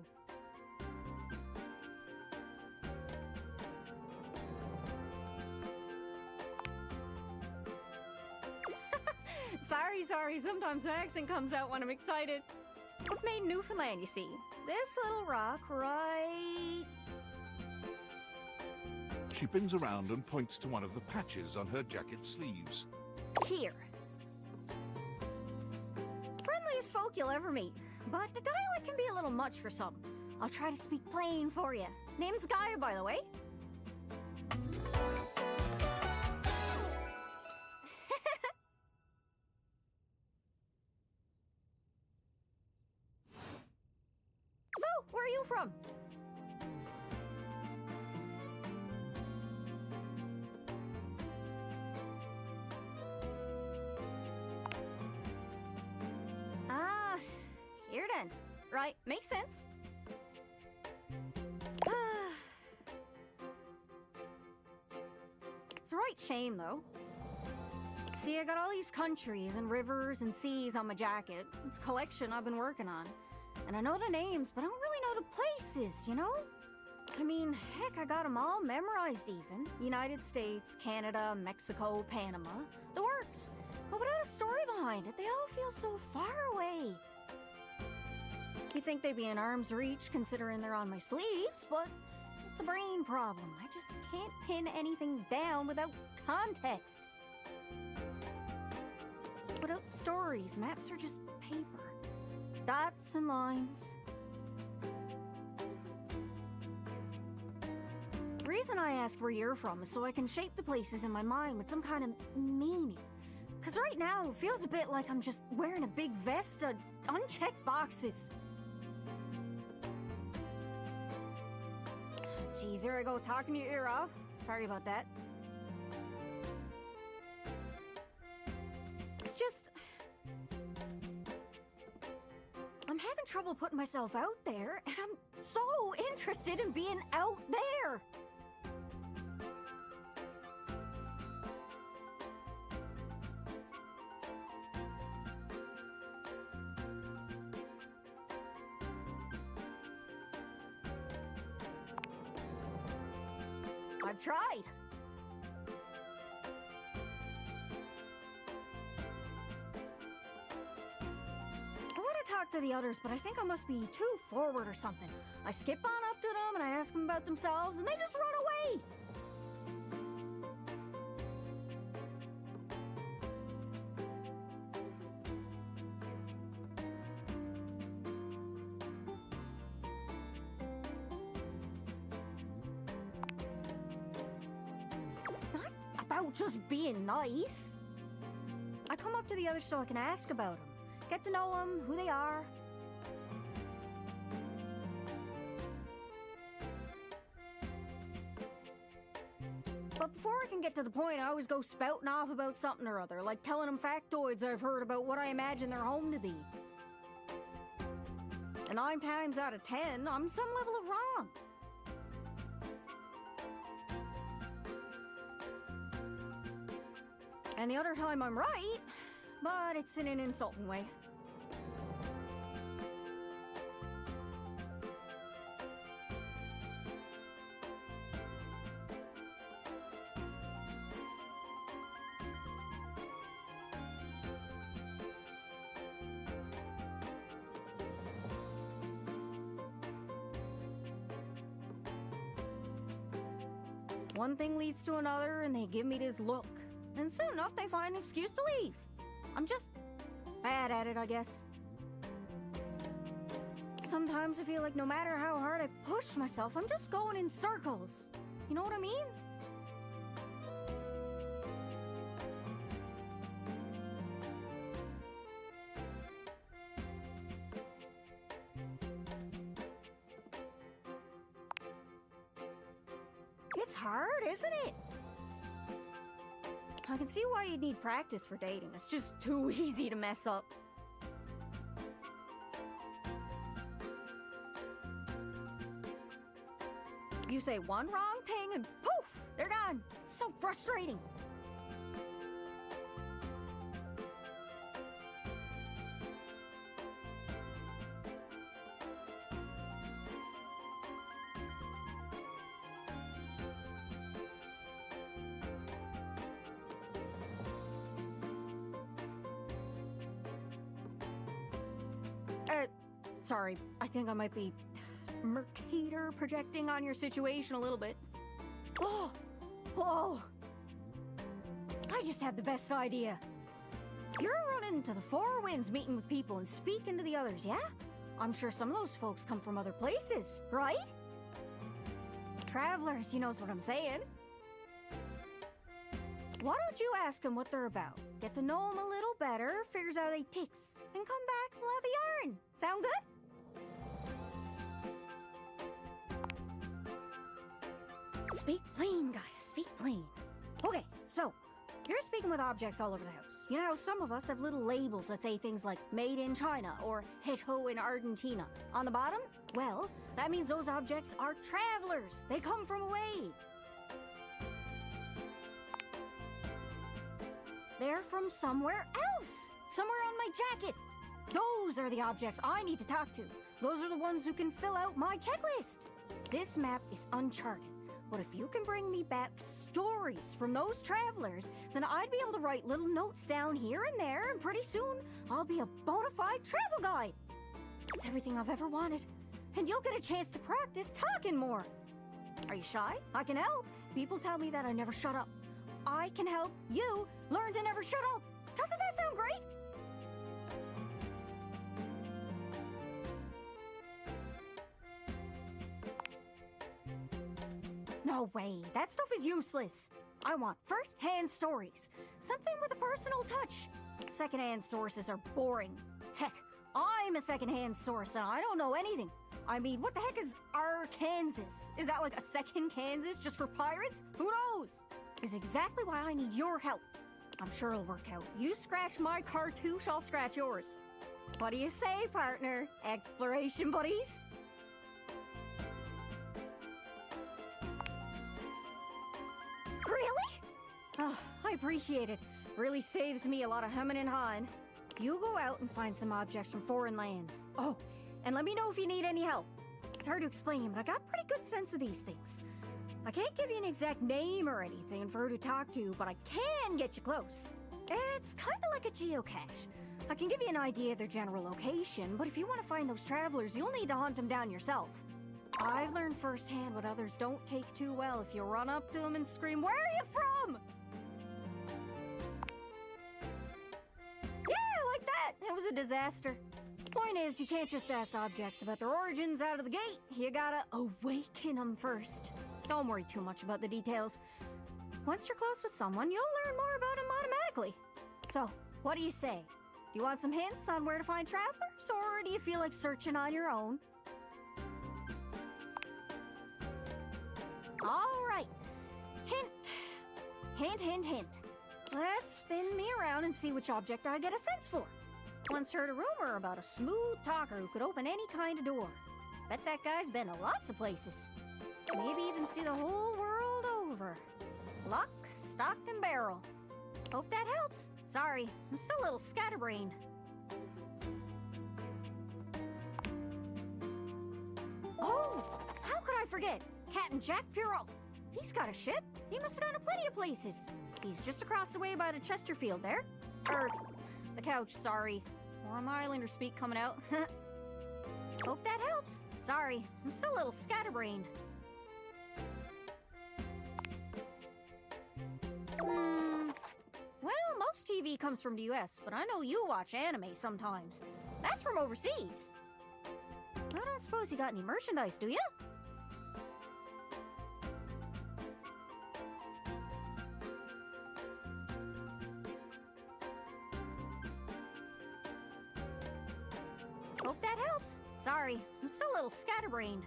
Sorry, sometimes my accent comes out when I'm excited. It's made in Newfoundland, you see. This little rock right... She bends around and points to one of the patches on her jacket sleeves. Here. Friendliest folk you'll ever meet. but the dialect can be a little much for some. I'll try to speak plain for you. Name's Gaia, by the way. So, where are you from? Ah, Irden. Right, makes sense. It's a right shame, though. See, I got all these countries and rivers and seas on my jacket. It's a collection I've been working on. And I know the names, but I don't really know the places, you know? I mean, heck, I got them all memorized even. United States, Canada, Mexico, Panama. The works. But without a story behind it, they all feel so far away. You'd think they'd be in arm's reach considering they're on my sleeves, but it's a brain problem. I just can't pin anything down without context. Without stories, maps are just paper. Dots and lines. The reason I ask where you're from is so I can shape the places in my mind with some kind of meaning. Because right now, it feels a bit like I'm just wearing a big vest of unchecked boxes. Geez, here I go talking your ear off. Sorry about that. It's just... I'm having trouble putting myself out there, and I'm so interested in being out there. I've tried. I want to talk to the others, but I think I must be too forward or something. I skip on up to them and I ask them about themselves, and they just run away. Just being nice. I come up to the others so I can ask about them, get to know them, who they are. But before I can get to the point, I always go spouting off about something or other, like telling them factoids I've heard about what I imagine their home to be. And 9 times out of 10, I'm some level of wrong. And the other time I'm right, but it's in an insulting way. One thing leads to another, and they give me this look. And soon enough, they find an excuse to leave. I'm just bad at it, I guess. Sometimes I feel like no matter how hard I push myself, I'm just going in circles. You know what I mean? It's hard, isn't it? I can see why you'd need practice for dating. It's just too easy to mess up. You say one wrong thing and poof, they're gone. It's so frustrating. Sorry, I think I might be Mercator projecting on your situation a little bit. Oh! Whoa! I just had the best idea. You're running to the Four Winds meeting with people and speaking to the others, yeah? I'm sure some of those folks come from other places, right? Travelers, you knows what I'm saying. Why don't you ask them what they're about? Get to know them a little better, figures out how they ticks, then come back and we'll have a yarn. Sound good? Speak plain, Gaia, speak plain. Okay, so, you're speaking with objects all over the house. You know how some of us have little labels that say things like made in China or hecho in Argentina on the bottom? Well, that means those objects are travelers. They come from away. They're from somewhere else. Somewhere on my jacket. Those are the objects I need to talk to. Those are the ones who can fill out my checklist. This map is uncharted. But if you can bring me back stories from those travelers, then I'd be able to write little notes down here and there, and pretty soon I'll be a bona fide travel guide. It's everything I've ever wanted. And you'll get a chance to practice talking more. Are you shy? I can help. People tell me that I never shut up. I can help you learn to never shut up. Doesn't that sound great? No way, that stuff is useless. I want first-hand stories, something with a personal touch. Second-hand sources are boring. Heck, I'm a second-hand source and I don't know anything. I mean, what the heck is Arkansas? Is that like a second Kansas just for pirates? Who knows? Is exactly why I need your help. I'm sure it'll work out. You scratch my cartouche, I'll scratch yours. What do you say, partner? Exploration buddies? Really? Oh, I appreciate it. Really saves me a lot of hemming and hawing. You go out and find some objects from foreign lands. Oh, and let me know if you need any help. It's hard to explain, but I got pretty good sense of these things. I can't give you an exact name or anything for who to talk to, but I can get you close. It's kind of like a geocache. I can give you an idea of their general location, but if you want to find those travelers, you'll need to hunt them down yourself. I've learned firsthand what others don't take too well if you run up to them and scream, "Where are you from?" Yeah, like that. It was a disaster. Point is, you can't just ask objects about their origins out of the gate. You gotta awaken them first. Don't worry too much about the details. Once you're close with someone, you'll learn more about them automatically. So, what do you say? Do you want some hints on where to find travelers, or do you feel like searching on your own? All right. Hint. Hint, hint, hint. Let's spin me around and see which object I get a sense for. Once heard a rumor about a smooth talker who could open any kind of door. Bet that guy's been to lots of places. Maybe even see the whole world over. Lock, stock, and barrel. Hope that helps. Sorry, I'm still a little scatterbrained. Oh, how could I forget? Captain Jack Pirro. He's got a ship. He must have gone to plenty of places. He's just across the way by the Chesterfield there. The couch, sorry. More Islander speak coming out. Hope that helps. Sorry, I'm still a little scatterbrained. Well, most TV comes from the US, but I know you watch anime sometimes. That's from overseas. I don't suppose you got any merchandise, do you? Hope that helps. Sorry, I'm still a little scatterbrained.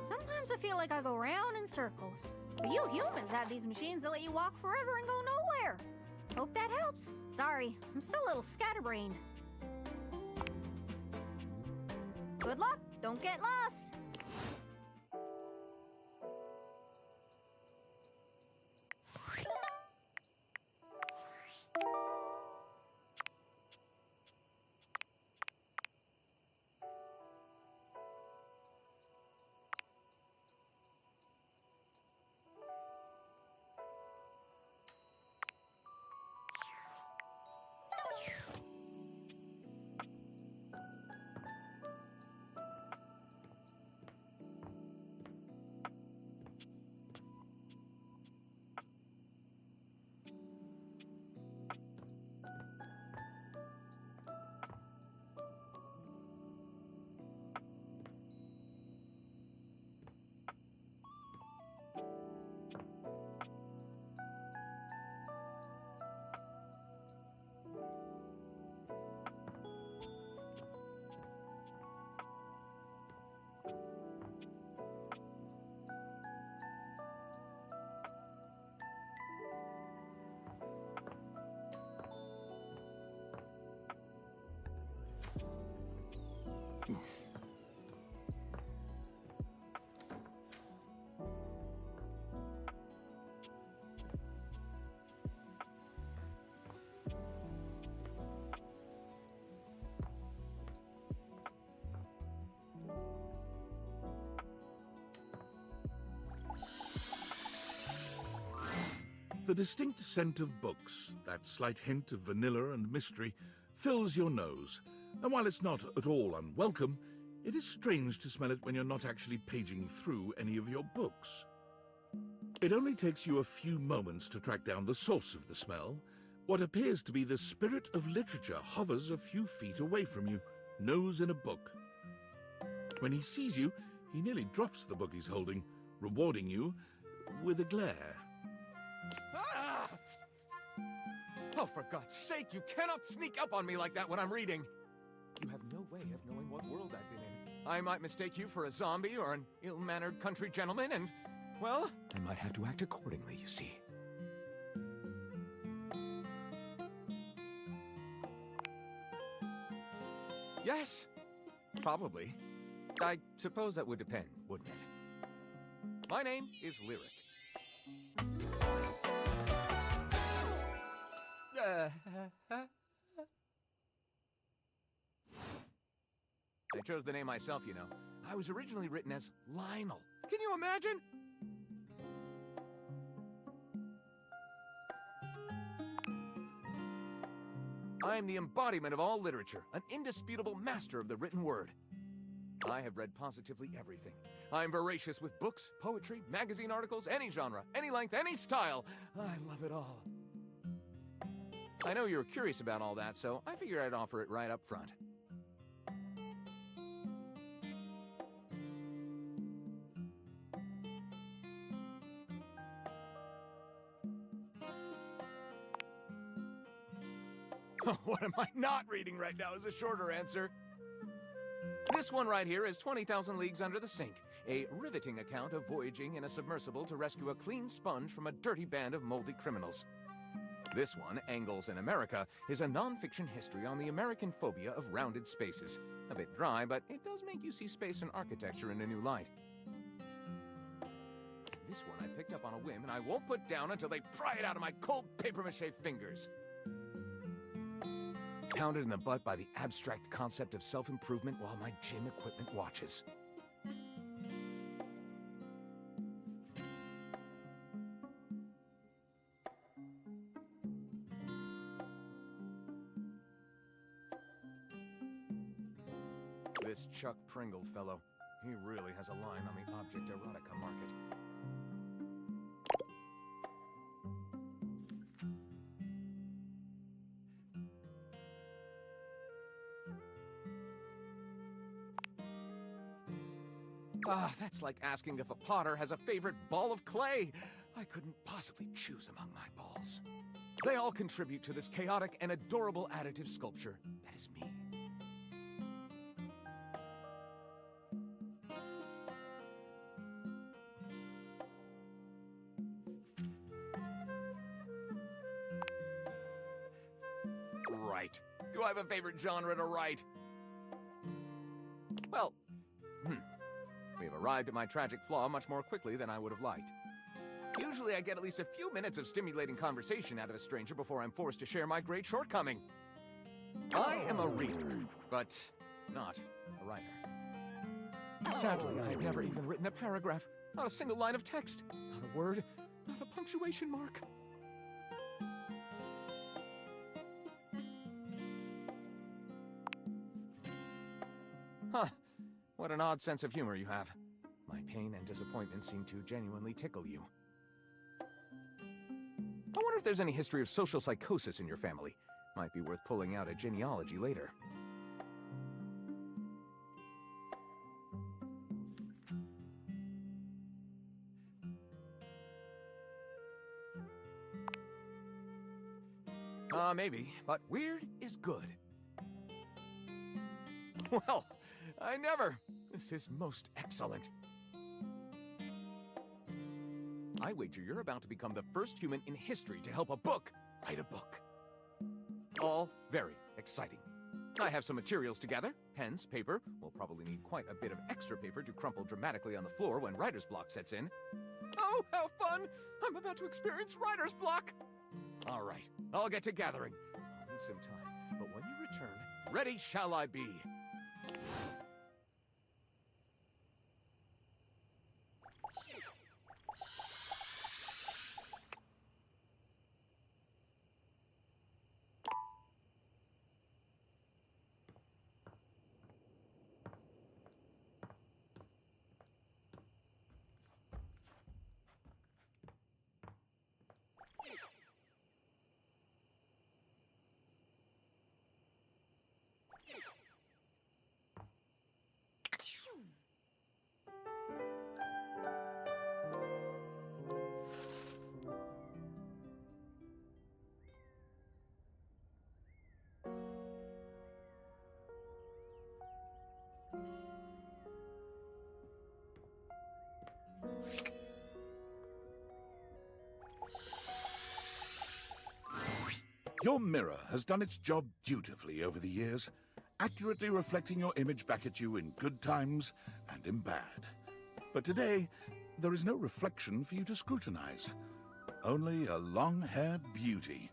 Sometimes I feel like I go round in circles. But you humans have these machines that let you walk forever and go nowhere. Hope that helps. Sorry, I'm still a little scatterbrained. Good luck. Don't get lost. The distinct scent of books, that slight hint of vanilla and mystery, fills your nose, and while it's not at all unwelcome, it is strange to smell it when you're not actually paging through any of your books. It only takes you a few moments to track down the source of the smell. What appears to be the spirit of literature hovers a few feet away from you, nose in a book. When he sees you, he nearly drops the book he's holding, rewarding you with a glare. Ah! Oh, for God's sake, you cannot sneak up on me like that when I'm reading! You have no way of knowing what world I've been in. I might mistake you for a zombie or an ill-mannered country gentleman, and, well, I might have to act accordingly, you see. Yes, probably. I suppose that would depend, wouldn't it? My name is Lyric. I chose the name myself, you know. I was originally written as Lionel. Can you imagine? I'm the embodiment of all literature, an indisputable master of the written word. I have read positively everything. I'm voracious with books, poetry, magazine articles, any genre, any length, any style. I love it all. I know you're curious about all that, so I figured I'd offer it right up front. What am I not reading right now is a shorter answer. This one right here is 20,000 Leagues Under the Sink, a riveting account of voyaging in a submersible to rescue a clean sponge from a dirty band of moldy criminals. This one, Angles in America, is a non-fiction history on the American phobia of rounded spaces. A bit dry, but it does make you see space and architecture in a new light. This one I picked up on a whim, and I won't put down until they pry it out of my cold papier-mâché fingers. Pounded in the butt by the abstract concept of self-improvement while my gym equipment watches. This Chuck Pringle fellow, he really has a line on the object erotica market. Ah, that's like asking if a potter has a favorite ball of clay. I couldn't possibly choose among my balls. They all contribute to this chaotic and adorable additive sculpture that is me. Right. Do I have a favorite genre to write? Well, we have arrived at my tragic flaw much more quickly than I would have liked. Usually I get at least a few minutes of stimulating conversation out of a stranger before I'm forced to share my great shortcoming. I am a reader, but not a writer. Sadly, I've never even written a paragraph, not a single line of text, not a word, not a punctuation mark. Huh. What an odd sense of humor you have. My pain and disappointment seem to genuinely tickle you. I wonder if there's any history of social psychosis in your family. Might be worth pulling out a genealogy later. Maybe, but weird is good. Well, I never. This is most excellent. I wager you're about to become the first human in history to help a book write a book. All very exciting. I have some materials to gather. Pens, paper. We'll probably need quite a bit of extra paper to crumple dramatically on the floor when writer's block sets in. Oh, how fun! I'm about to experience writer's block! All right, I'll get to gathering. I'll need some time, but when you return, ready shall I be. Your mirror has done its job dutifully over the years, accurately reflecting your image back at you in good times and in bad. But today, there is no reflection for you to scrutinize. Only a long-haired beauty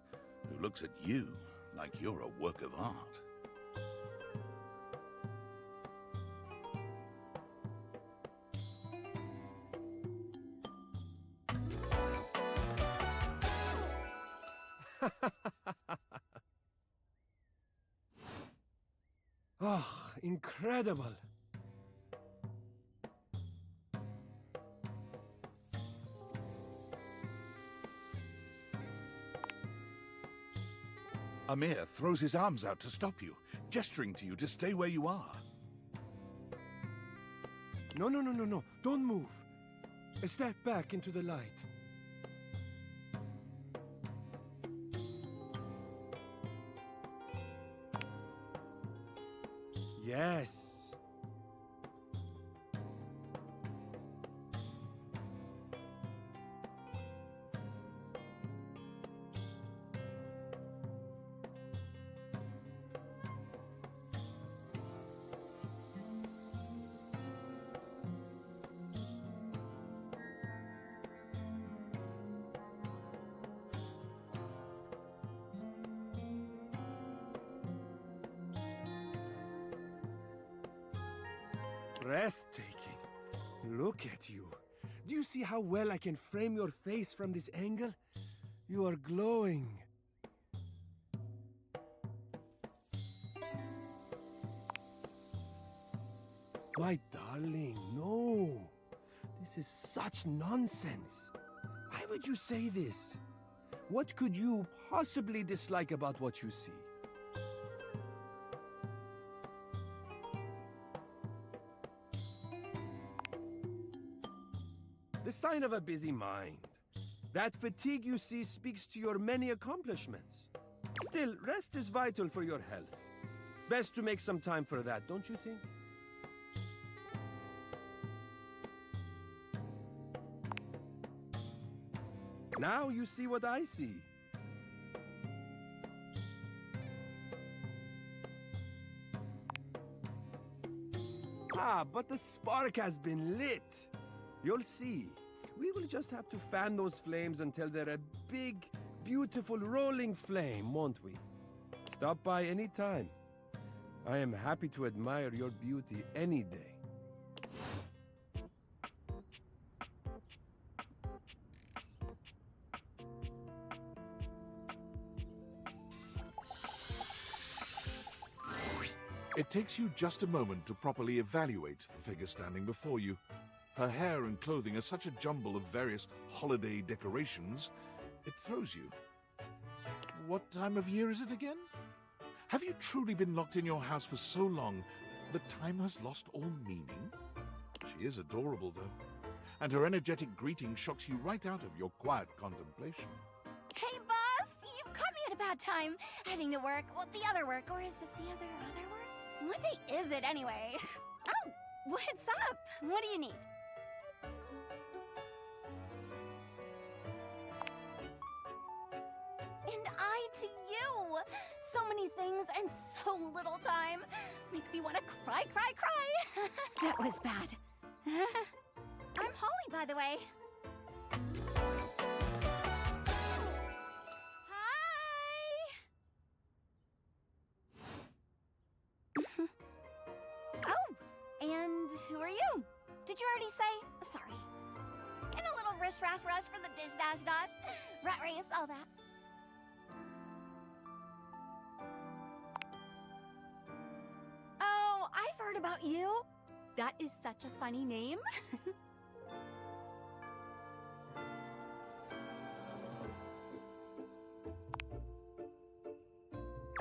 who looks at you like you're a work of art. Oh, incredible. Amir throws his arms out to stop you, gesturing to you to stay where you are. No. Don't move. Step back into the light. Yes. Breathtaking. Look at you. Do you see how well I can frame your face from this angle? You are glowing. My darling, no. This is such nonsense. Why would you say this? What could you possibly dislike about what you see? The sign of a busy mind. That fatigue you see speaks to your many accomplishments. Still, rest is vital for your health. Best to make some time for that, don't you think? Now you see what I see. Ah, but the spark has been lit. You'll see. We will just have to fan those flames until they're a big, beautiful rolling flame, won't we? Stop by any time. I am happy to admire your beauty any day. It takes you just a moment to properly evaluate the figure standing before you. Her hair and clothing are such a jumble of various holiday decorations, it throws you. What time of year is it again? Have you truly been locked in your house for so long that time has lost all meaning? She is adorable, though, and her energetic greeting shocks you right out of your quiet contemplation. Hey, boss! You've caught me at a bad time. Heading to work. Well, the other work. Or is it the other work? What day is it, anyway? Oh, what's up? What do you need? And I to you! So many things and so little time. Makes you want to cry. That was bad. I'm Holly, by the way. And who are you? Did you already say? Sorry. And a little rush for the dish dash. Rat race, all that. Oh, I've heard about you. That is such a funny name.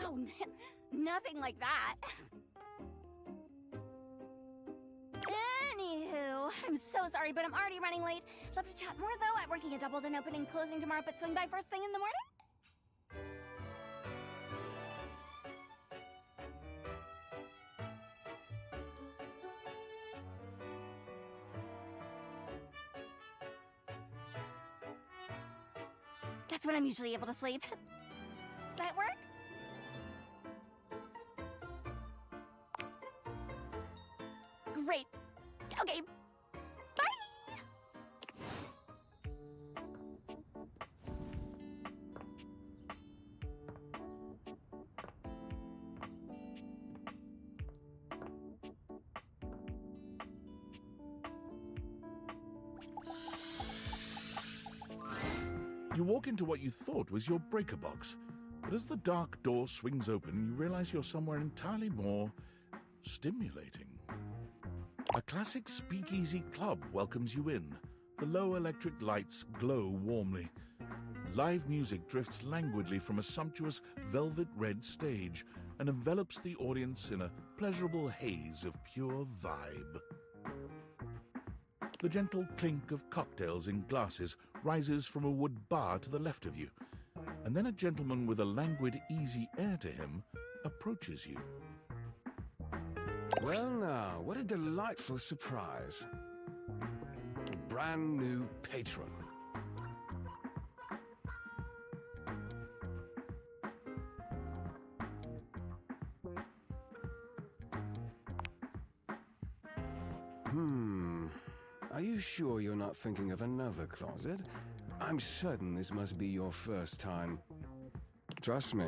Oh, nothing like that. Anywho, I'm so sorry, but I'm already running late. Love to chat more, though. I'm working a double, then opening, closing tomorrow, but swing by first thing in the morning. That's when I'm usually able to sleep. That work? Great. Okay. Bye! You walk into what you thought was your breaker box, but as the dark door swings open, you realize you're somewhere entirely more stimulating. A classic speakeasy club welcomes you in. The low electric lights glow warmly. Live music drifts languidly from a sumptuous velvet red stage and envelops the audience in a pleasurable haze of pure vibe. The gentle clink of cocktails in glasses rises from a wood bar to the left of you, and then a gentleman with a languid, easy air to him approaches you. Well now, what a delightful surprise. A brand new patron. Are you sure you're not thinking of another closet? I'm certain this must be your first time. Trust me,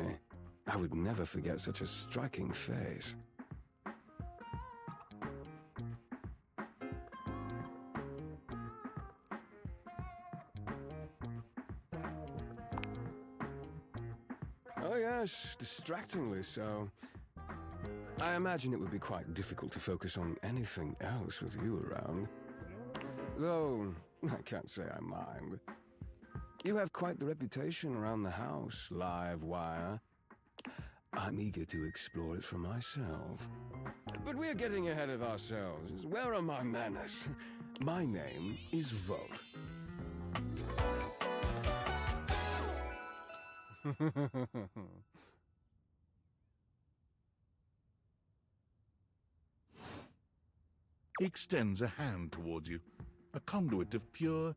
I would never forget such a striking face. Oh yes, distractingly so. I imagine it would be quite difficult to focus on anything else with you around. Though, I can't say I mind. You have quite the reputation around the house, live wire. I'm eager to explore it for myself. But we're getting ahead of ourselves. Where are my manners? My name is Volt. He extends a hand towards you, a conduit of pure,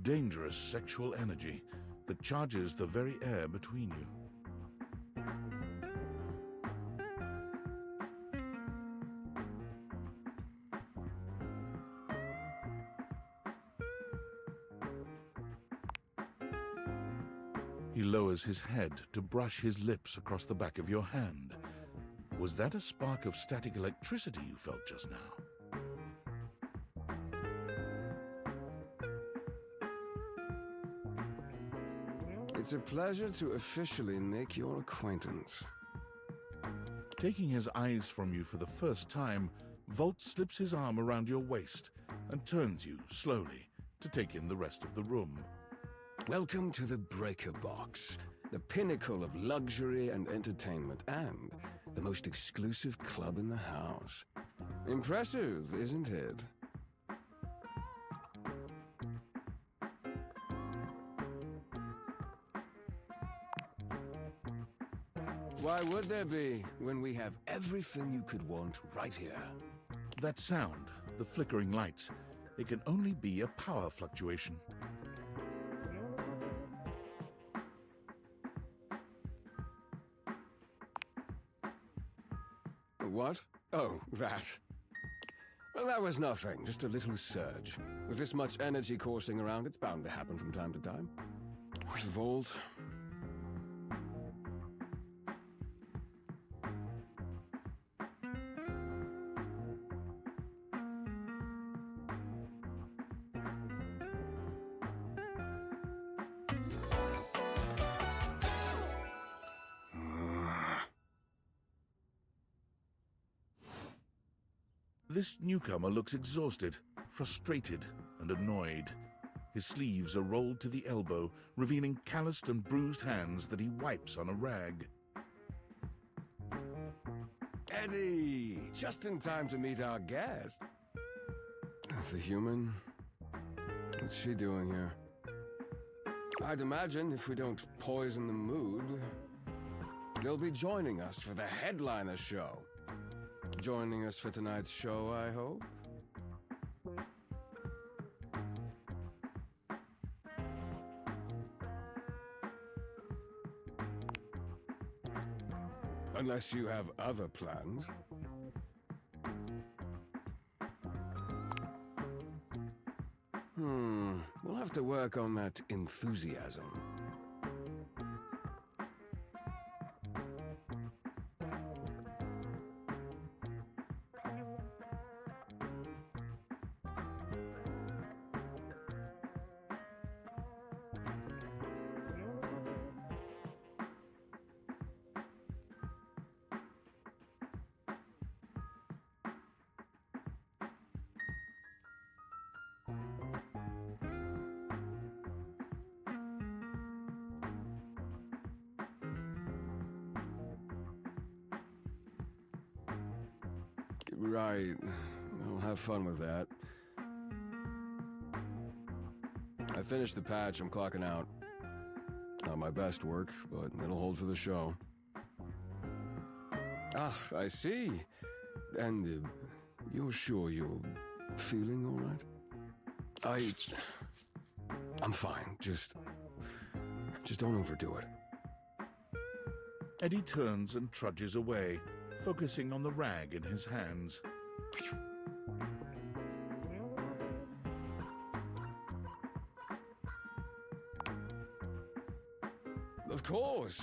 dangerous sexual energy that charges the very air between you. He lowers his head to brush his lips across the back of your hand. Was that a spark of static electricity you felt just now? It's a pleasure to officially make your acquaintance. Taking his eyes from you for the first time, Volt slips his arm around your waist and turns you, slowly, to take in the rest of the room. Welcome to the Breaker Box, the pinnacle of luxury and entertainment, and the most exclusive club in the house. Impressive, isn't it? Why would there be, when we have everything you could want right here? That sound, the flickering lights, it can only be a power fluctuation. What? Oh, that. Well, that was nothing, just a little surge. With this much energy coursing around, it's bound to happen from time to time. Volt. This newcomer looks exhausted, frustrated, and annoyed. His sleeves are rolled to the elbow, revealing calloused and bruised hands that he wipes on a rag. Eddie! Just in time to meet our guest. The human? What's she doing here? I'd imagine if we don't poison the mood, they'll be joining us for the headliner show. Joining us for tonight's show, I hope? Unless you have other plans. We'll have to work on that enthusiasm. Right. I'll have fun with that. I finished the patch. I'm clocking out. Not my best work, but it'll hold for the show. Ah, I see. And you're sure you're feeling all right? I'm fine. Just don't overdo it. Eddie turns and trudges away, focusing on the rag in his hands. Of course.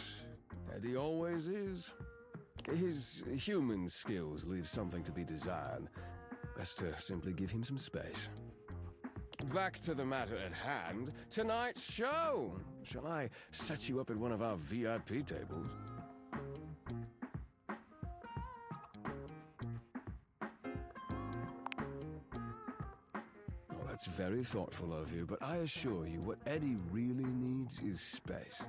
Eddie always is. His human skills leave something to be desired. Best to simply give him some space. Back to the matter at hand. Tonight's show! Shall I set you up at one of our VIP tables? Oh, that's very thoughtful of you, but I assure you, what Eddie really needs is space.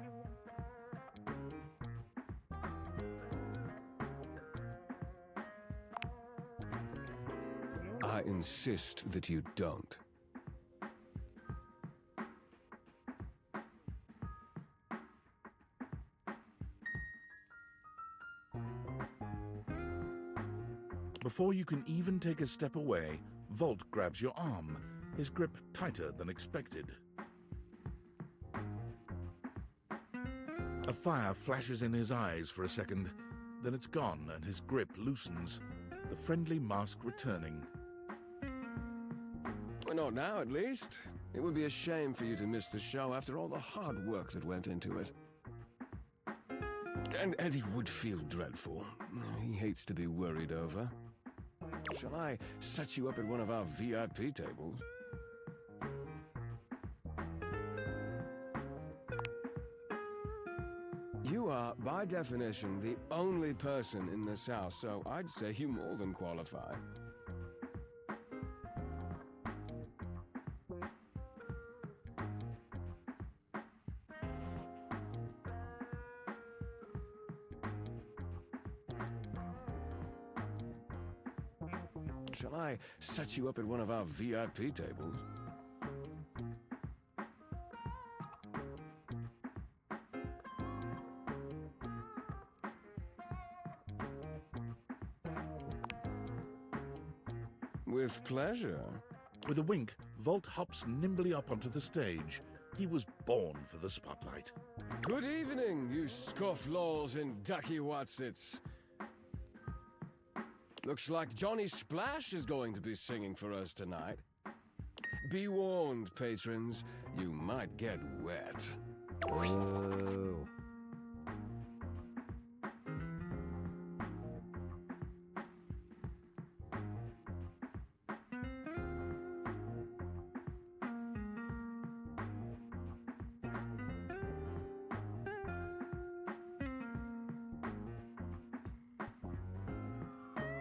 I insist that you don't. Before you can even take a step away, Volt grabs your arm, his grip tighter than expected. A fire flashes in his eyes for a second, then it's gone and his grip loosens, the friendly mask returning. Well, not now, at least. It would be a shame for you to miss the show after all the hard work that went into it. And Eddie would feel dreadful. He hates to be worried over. Shall I set you up at one of our VIP tables? You are, by definition, the only person in this house, so I'd say you more than qualify. Shall I set you up at one of our VIP tables? With pleasure. With a wink, Volt hops nimbly up onto the stage. He was born for the spotlight. Good evening, you scofflaws and ducky watsits. Looks like Johnny Splash is going to be singing for us tonight. Be warned, patrons, you might get wet. Whoa.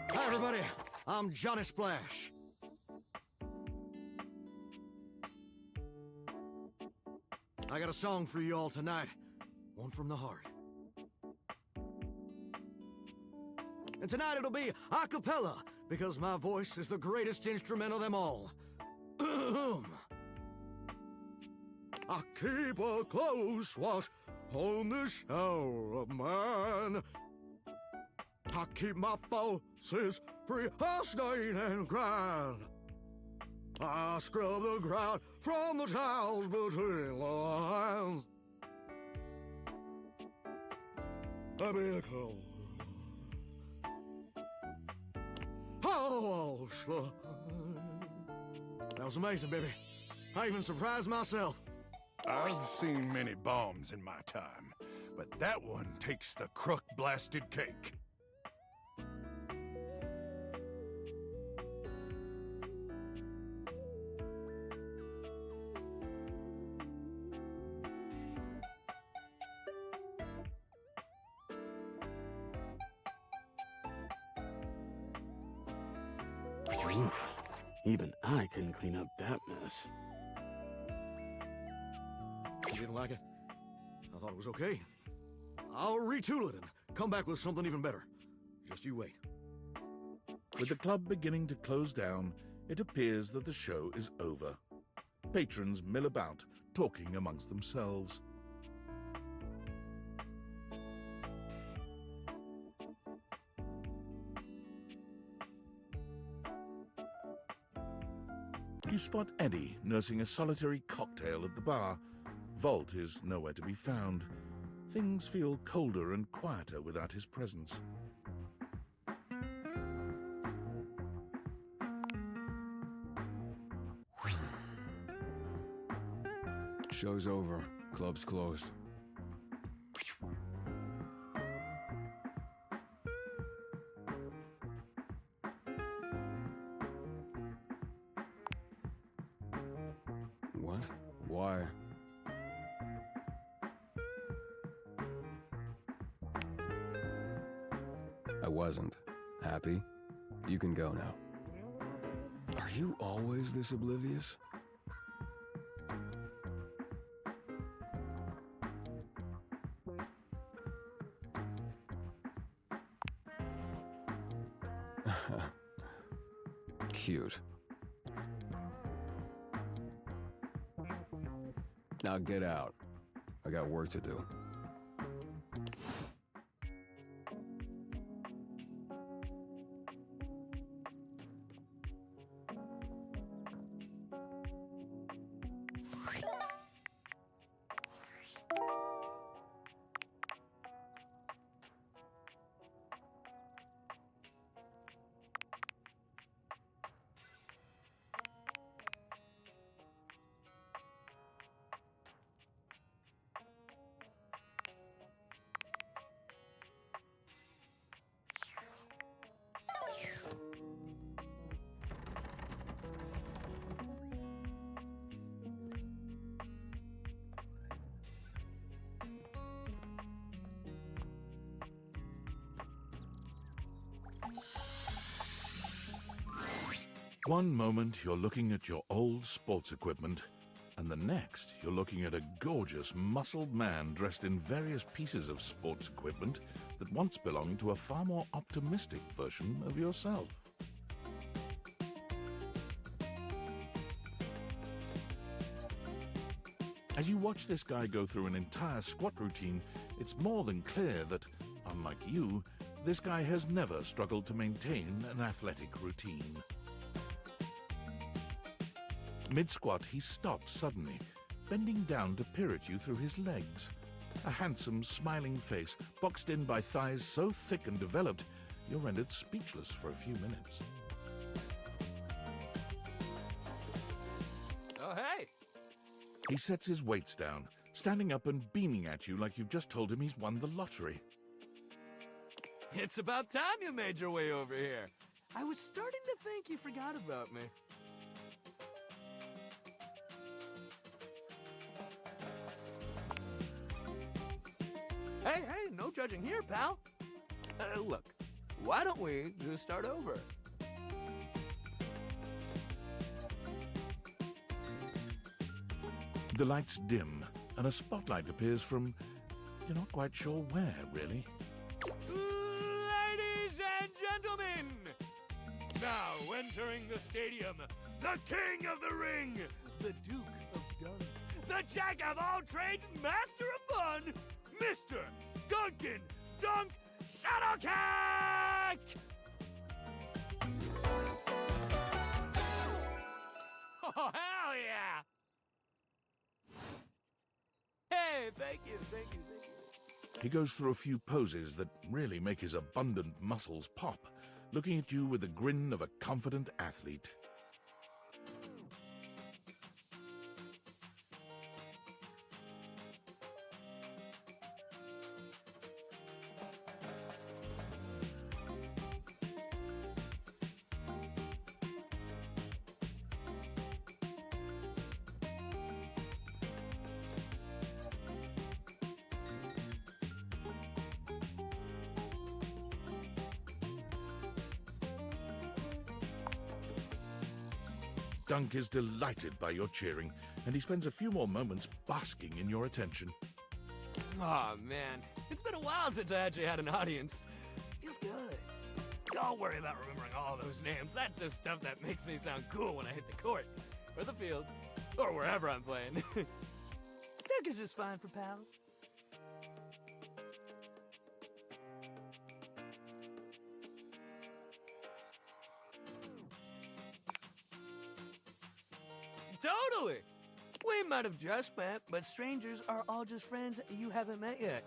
Hi, everybody. I'm Johnny Splash. I got a song for you all tonight. One from the heart. And tonight it'll be a cappella, because my voice is the greatest instrument of them all. I keep a close watch on this hour of mine. I keep my forces free of stain and grind. I scrub the ground from the tiles between the lines. I be a close Oh, that was amazing, baby. I even surprised myself. I've seen many bombs in my time, but that one takes the crook-blasted cake. Oof. Even I couldn't clean up that mess. You didn't like it? I thought it was okay. I'll retool it and come back with something even better. Just you wait. With the club beginning to close down, it appears that the show is over. Patrons mill about, talking amongst themselves. You spot Eddie nursing a solitary cocktail at the bar. Volt is nowhere to be found. Things feel colder and quieter without his presence. Show's over. Club's closed. What? Why? I wasn't. Happy? You can go now. Are you always this oblivious? Cute. Now get out. I got work to do. One moment you're looking at your old sports equipment, and the next you're looking at a gorgeous, muscled man dressed in various pieces of sports equipment that once belonged to a far more optimistic version of yourself. As you watch this guy go through an entire squat routine, it's more than clear that, unlike you, this guy has never struggled to maintain an athletic routine. Mid-squat, he stops suddenly, bending down to peer at you through his legs. A handsome, smiling face, boxed in by thighs so thick and developed, you're rendered speechless for a few minutes. Oh, hey! He sets his weights down, standing up and beaming at you like you've just told him he's won the lottery. It's about time you made your way over here. I was starting to think you forgot about me. Hey, no judging here, pal. Look, why don't we just start over? The lights dim, and a spotlight appears from... you're not quite sure where, really. Ladies and gentlemen, now entering the stadium, the King of the Ring, the Duke of Dun, the Jack of all trades, Master of Fun, Mr. Duncan Dunk Shuttlecock! Oh, hell yeah! Hey, thank you. He goes through a few poses that really make his abundant muscles pop, looking at you with the grin of a confident athlete. Dunk is delighted by your cheering, and he spends a few more moments basking in your attention. Aw, man. It's been a while since I actually had an audience. Feels good. Don't worry about remembering all those names. That's just stuff that makes me sound cool when I hit the court, or the field, or wherever I'm playing. Dunk is just fine for pals. Totally! We might have just met, but strangers are all just friends you haven't met yet.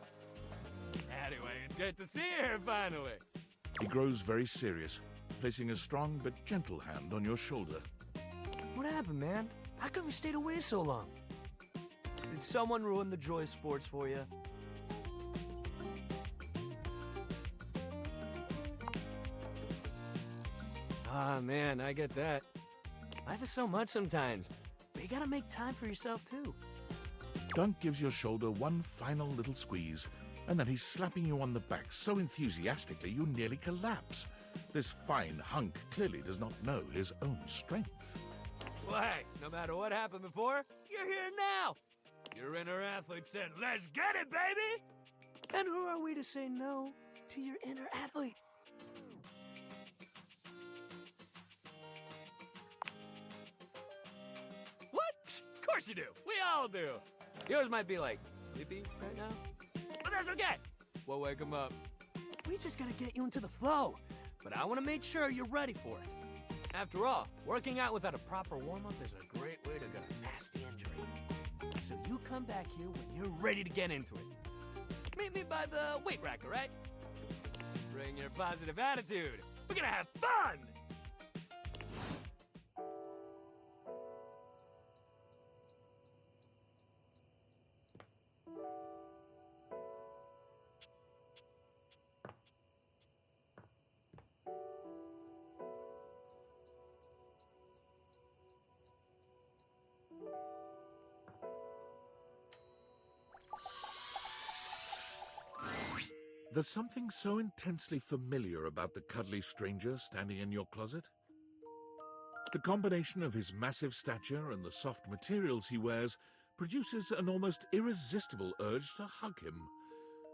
Anyway, it's great to see you here finally. He grows very serious, placing a strong but gentle hand on your shoulder. What happened, man? How come you stayed away so long? Did someone ruin the joy of sports for you? Ah, man, I get that. Life is so much sometimes, but you gotta make time for yourself, too. Dunk gives your shoulder one final little squeeze, and then he's slapping you on the back so enthusiastically you nearly collapse. This fine hunk clearly does not know his own strength. Well, hey, no matter what happened before, you're here now. Your inner athlete said, "Let's get it, baby!" And who are we to say no to your inner athlete? What? Of course you do. We all do. Yours might be like sleepy right now, but that's okay. We'll wake him up. We just gotta get you into the flow, but I want to make sure you're ready for it. After all, working out without a proper warm-up is a great way to get a nasty injury. So you come back here when you're ready to get into it. Meet me by the weight rack, all right? Bring your positive attitude. We're gonna have fun! There's something so intensely familiar about the cuddly stranger standing in your closet. The combination of his massive stature and the soft materials he wears produces an almost irresistible urge to hug him,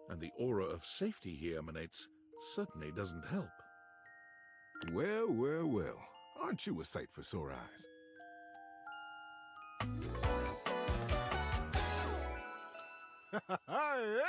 and the aura of safety he emanates certainly doesn't help. Well, well, well. Aren't you a sight for sore eyes? Yeah!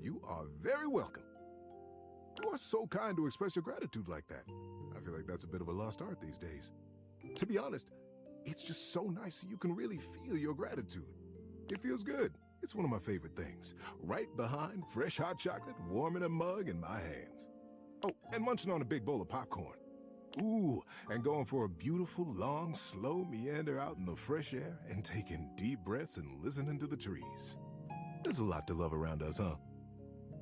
You are very welcome. You are so kind to express your gratitude like that. I feel like that's a bit of a lost art these days. To be honest, it's just so nice that you can really feel your gratitude. It feels good. It's one of my favorite things. Right behind fresh hot chocolate, warm in a mug in my hands. Oh, and munching on a big bowl of popcorn. Ooh, and going for a beautiful, long, slow meander out in the fresh air and taking deep breaths and listening to the trees. There's a lot to love around us, huh?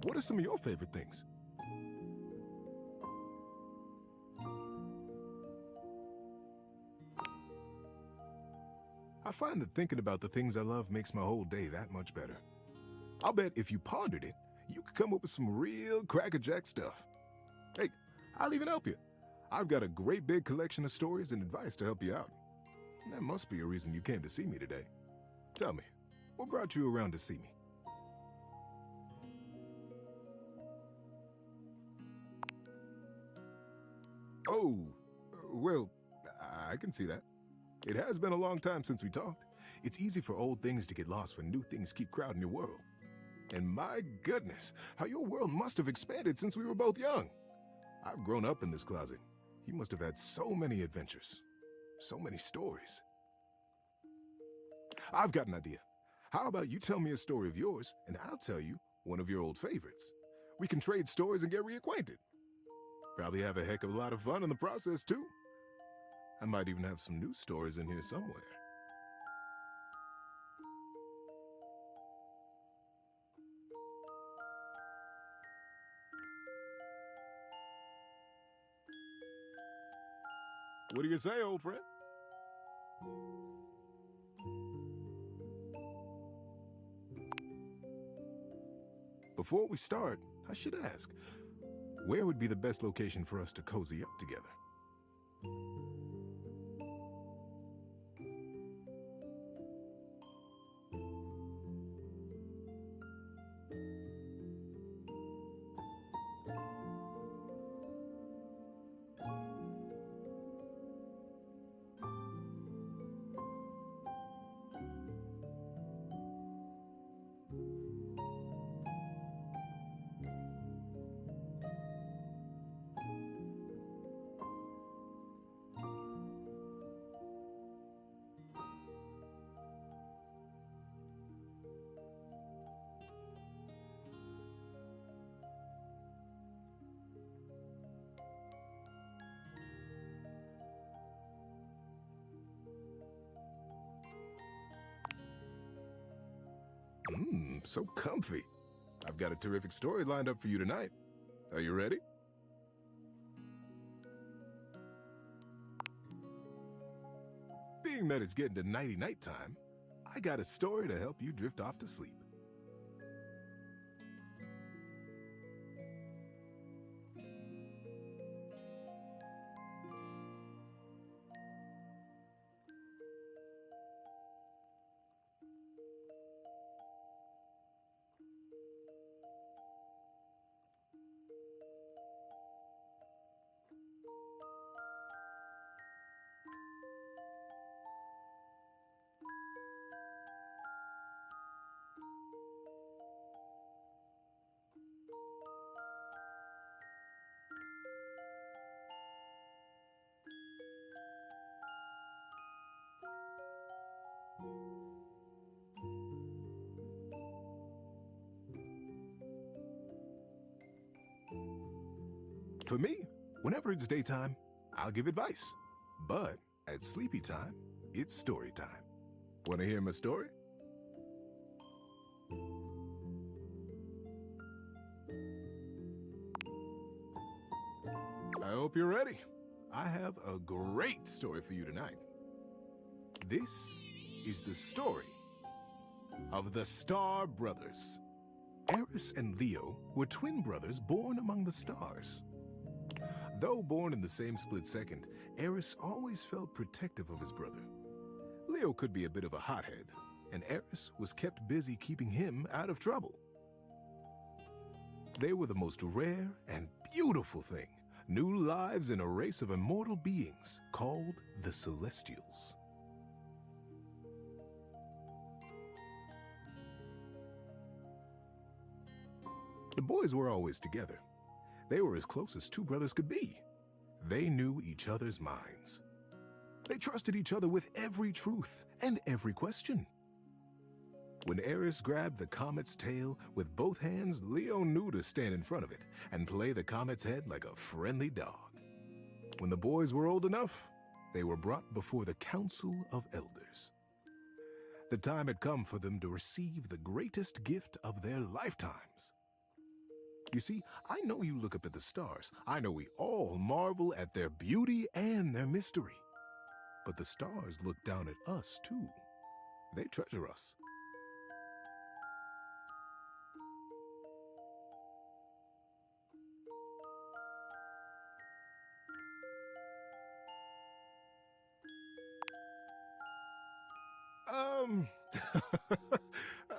What are some of your favorite things? I find that thinking about the things I love makes my whole day that much better. I'll bet if you pondered it, you could come up with some real crackerjack stuff. Hey, I'll even help you. I've got a great big collection of stories and advice to help you out. That must be a reason you came to see me today. Tell me, what brought you around to see me? Oh, well, I can see that. It has been a long time since we talked. It's easy for old things to get lost when new things keep crowding your world. And my goodness, how your world must have expanded since we were both young. I've grown up in this closet. You must have had so many adventures, so many stories. I've got an idea. How about you tell me a story of yours, and I'll tell you one of your old favorites. We can trade stories and get reacquainted. Probably have a heck of a lot of fun in the process, too. I might even have some new stories in here somewhere. What do you say, old friend? Before we start, I should ask, where would be the best location for us to cozy up together? So comfy. I've got a terrific story lined up for you tonight. Are you ready? Being that it's getting to nighty-night time, I got a story to help you drift off to sleep. For me, whenever it's daytime, I'll give advice. But at sleepy time, it's story time. Want to hear my story? I hope you're ready. I have a great story for you tonight. This is the story of the Star Brothers. Eris and Leo were twin brothers born among the stars. Though born in the same split second, Eris always felt protective of his brother. Leo could be a bit of a hothead, and Eris was kept busy keeping him out of trouble. They were the most rare and beautiful thing, new lives in a race of immortal beings called the Celestials. The boys were always together. They were as close as two brothers could be. They knew each other's minds. They trusted each other with every truth and every question. When Eris grabbed the comet's tail with both hands, Leo knew to stand in front of it and play the comet's head like a friendly dog. When the boys were old enough, they were brought before the Council of Elders. The time had come for them to receive the greatest gift of their lifetimes. You see, I know you look up at the stars. I know we all marvel at their beauty and their mystery. But the stars look down at us, too. They treasure us.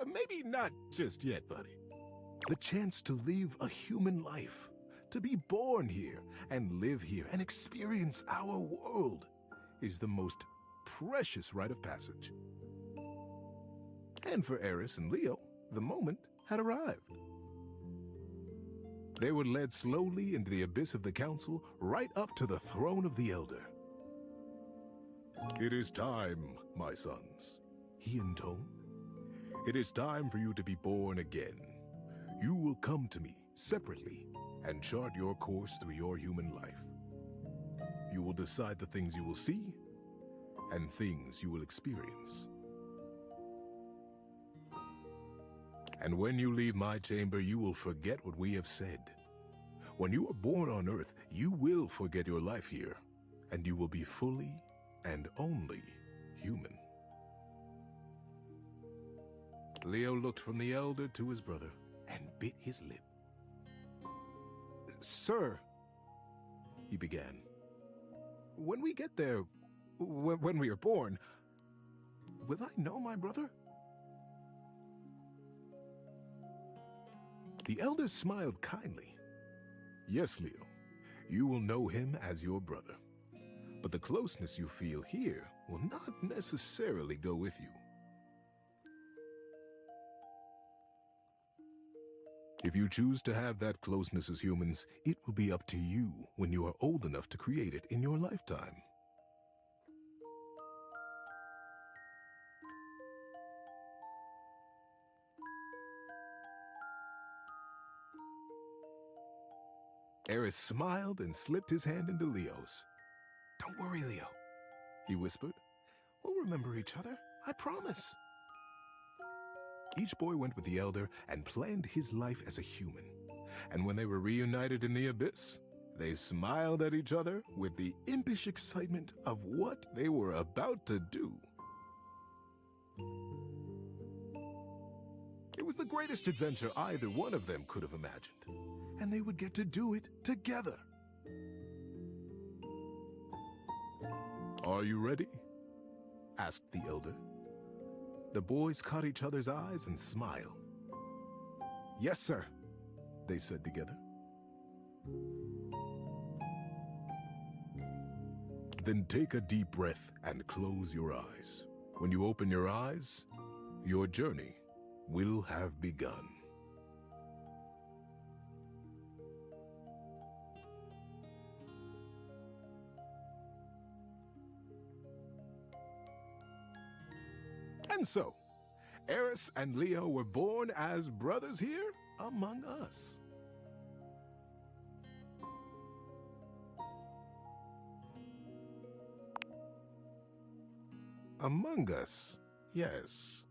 Maybe not just yet, buddy. The chance to live a human life, to be born here and live here and experience our world is the most precious rite of passage. And for Eris and Leo, the moment had arrived. They were led slowly into the abyss of the council, right up to the throne of the Elder. "It is time, my sons," he intoned. "It is time for you to be born again. You will come to me separately and chart your course through your human life. You will decide the things you will see and things you will experience. And when you leave my chamber, you will forget what we have said. When you are born on Earth, you will forget your life here, and you will be fully and only human." Leo looked from the Elder to his brother and bit his lip. "Sir," he began, "when we get there, when we are born, will I know my brother?" The Elder smiled kindly. "Yes, Leo, you will know him as your brother. But the closeness you feel here will not necessarily go with you. If you choose to have that closeness as humans, it will be up to you when you are old enough to create it in your lifetime." Eris smiled and slipped his hand into Leo's. "Don't worry, Leo," he whispered. "We'll remember each other, I promise." Each boy went with the Elder and planned his life as a human. And when they were reunited in the abyss, they smiled at each other with the impish excitement of what they were about to do. It was the greatest adventure either one of them could have imagined, and they would get to do it together. "Are you ready?" asked the Elder. The boys caught each other's eyes and smiled. "Yes, sir," they said together. "Then take a deep breath and close your eyes. When you open your eyes, your journey will have begun." And so, Eris and Leo were born as brothers here among us. Among us, yes.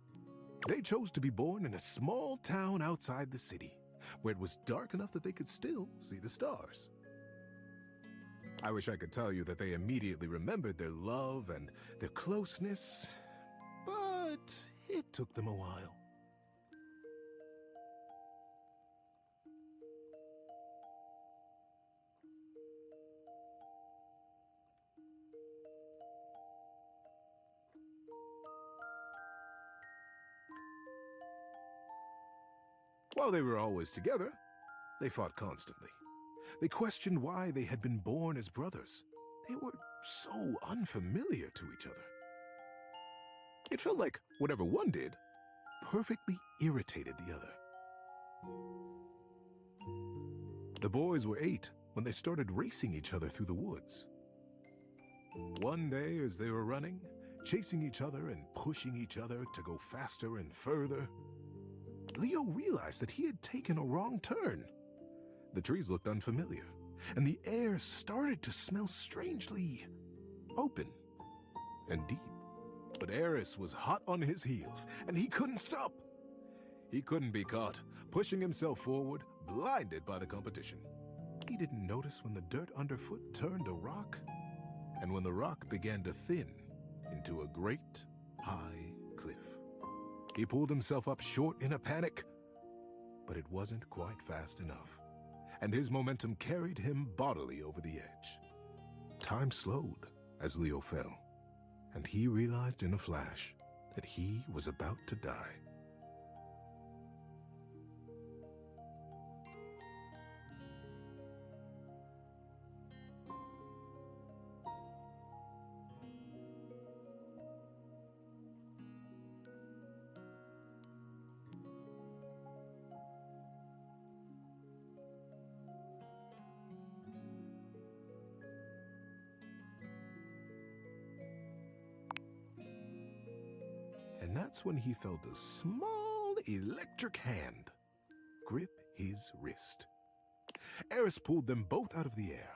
They chose to be born in a small town outside the city, where it was dark enough that they could still see the stars. I wish I could tell you that they immediately remembered their love and their closeness, but it took them a while. While they were always together, they fought constantly. They questioned why they had been born as brothers. They were so unfamiliar to each other. It felt like whatever one did perfectly irritated the other. The boys were 8 when they started racing each other through the woods. One day, as they were running, chasing each other and pushing each other to go faster and further, Leo realized that he had taken a wrong turn. The trees looked unfamiliar, and the air started to smell strangely open and deep. But Eris was hot on his heels, and he couldn't stop. He couldn't be caught, pushing himself forward, blinded by the competition. He didn't notice when the dirt underfoot turned to rock, and when the rock began to thin into a great, high cliff. He pulled himself up short in a panic, but it wasn't quite fast enough, and his momentum carried him bodily over the edge. Time slowed as Leo fell, and he realized in a flash that he was about to die. that's when he felt a small electric hand grip his wrist. Eris pulled them both out of the air,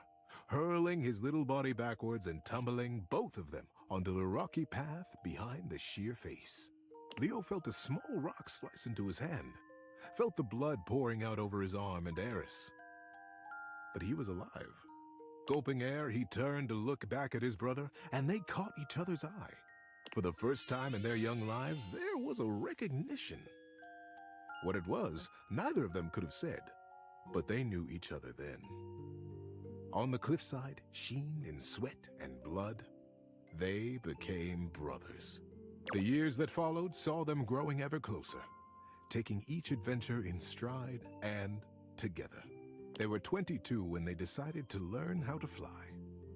hurling his little body backwards and tumbling both of them onto the rocky path behind the sheer face. Leo felt a small rock slice into his hand, felt the blood pouring out over his arm and Eris. But he was alive. Gulping air, he turned to look back at his brother, and they caught each other's eye. For the first time in their young lives, there was a recognition. What it was, neither of them could have said, but they knew each other then. On the cliffside, sheen in sweat and blood, they became brothers. The years that followed saw them growing ever closer, taking each adventure in stride and together. They were 22 when they decided to learn how to fly.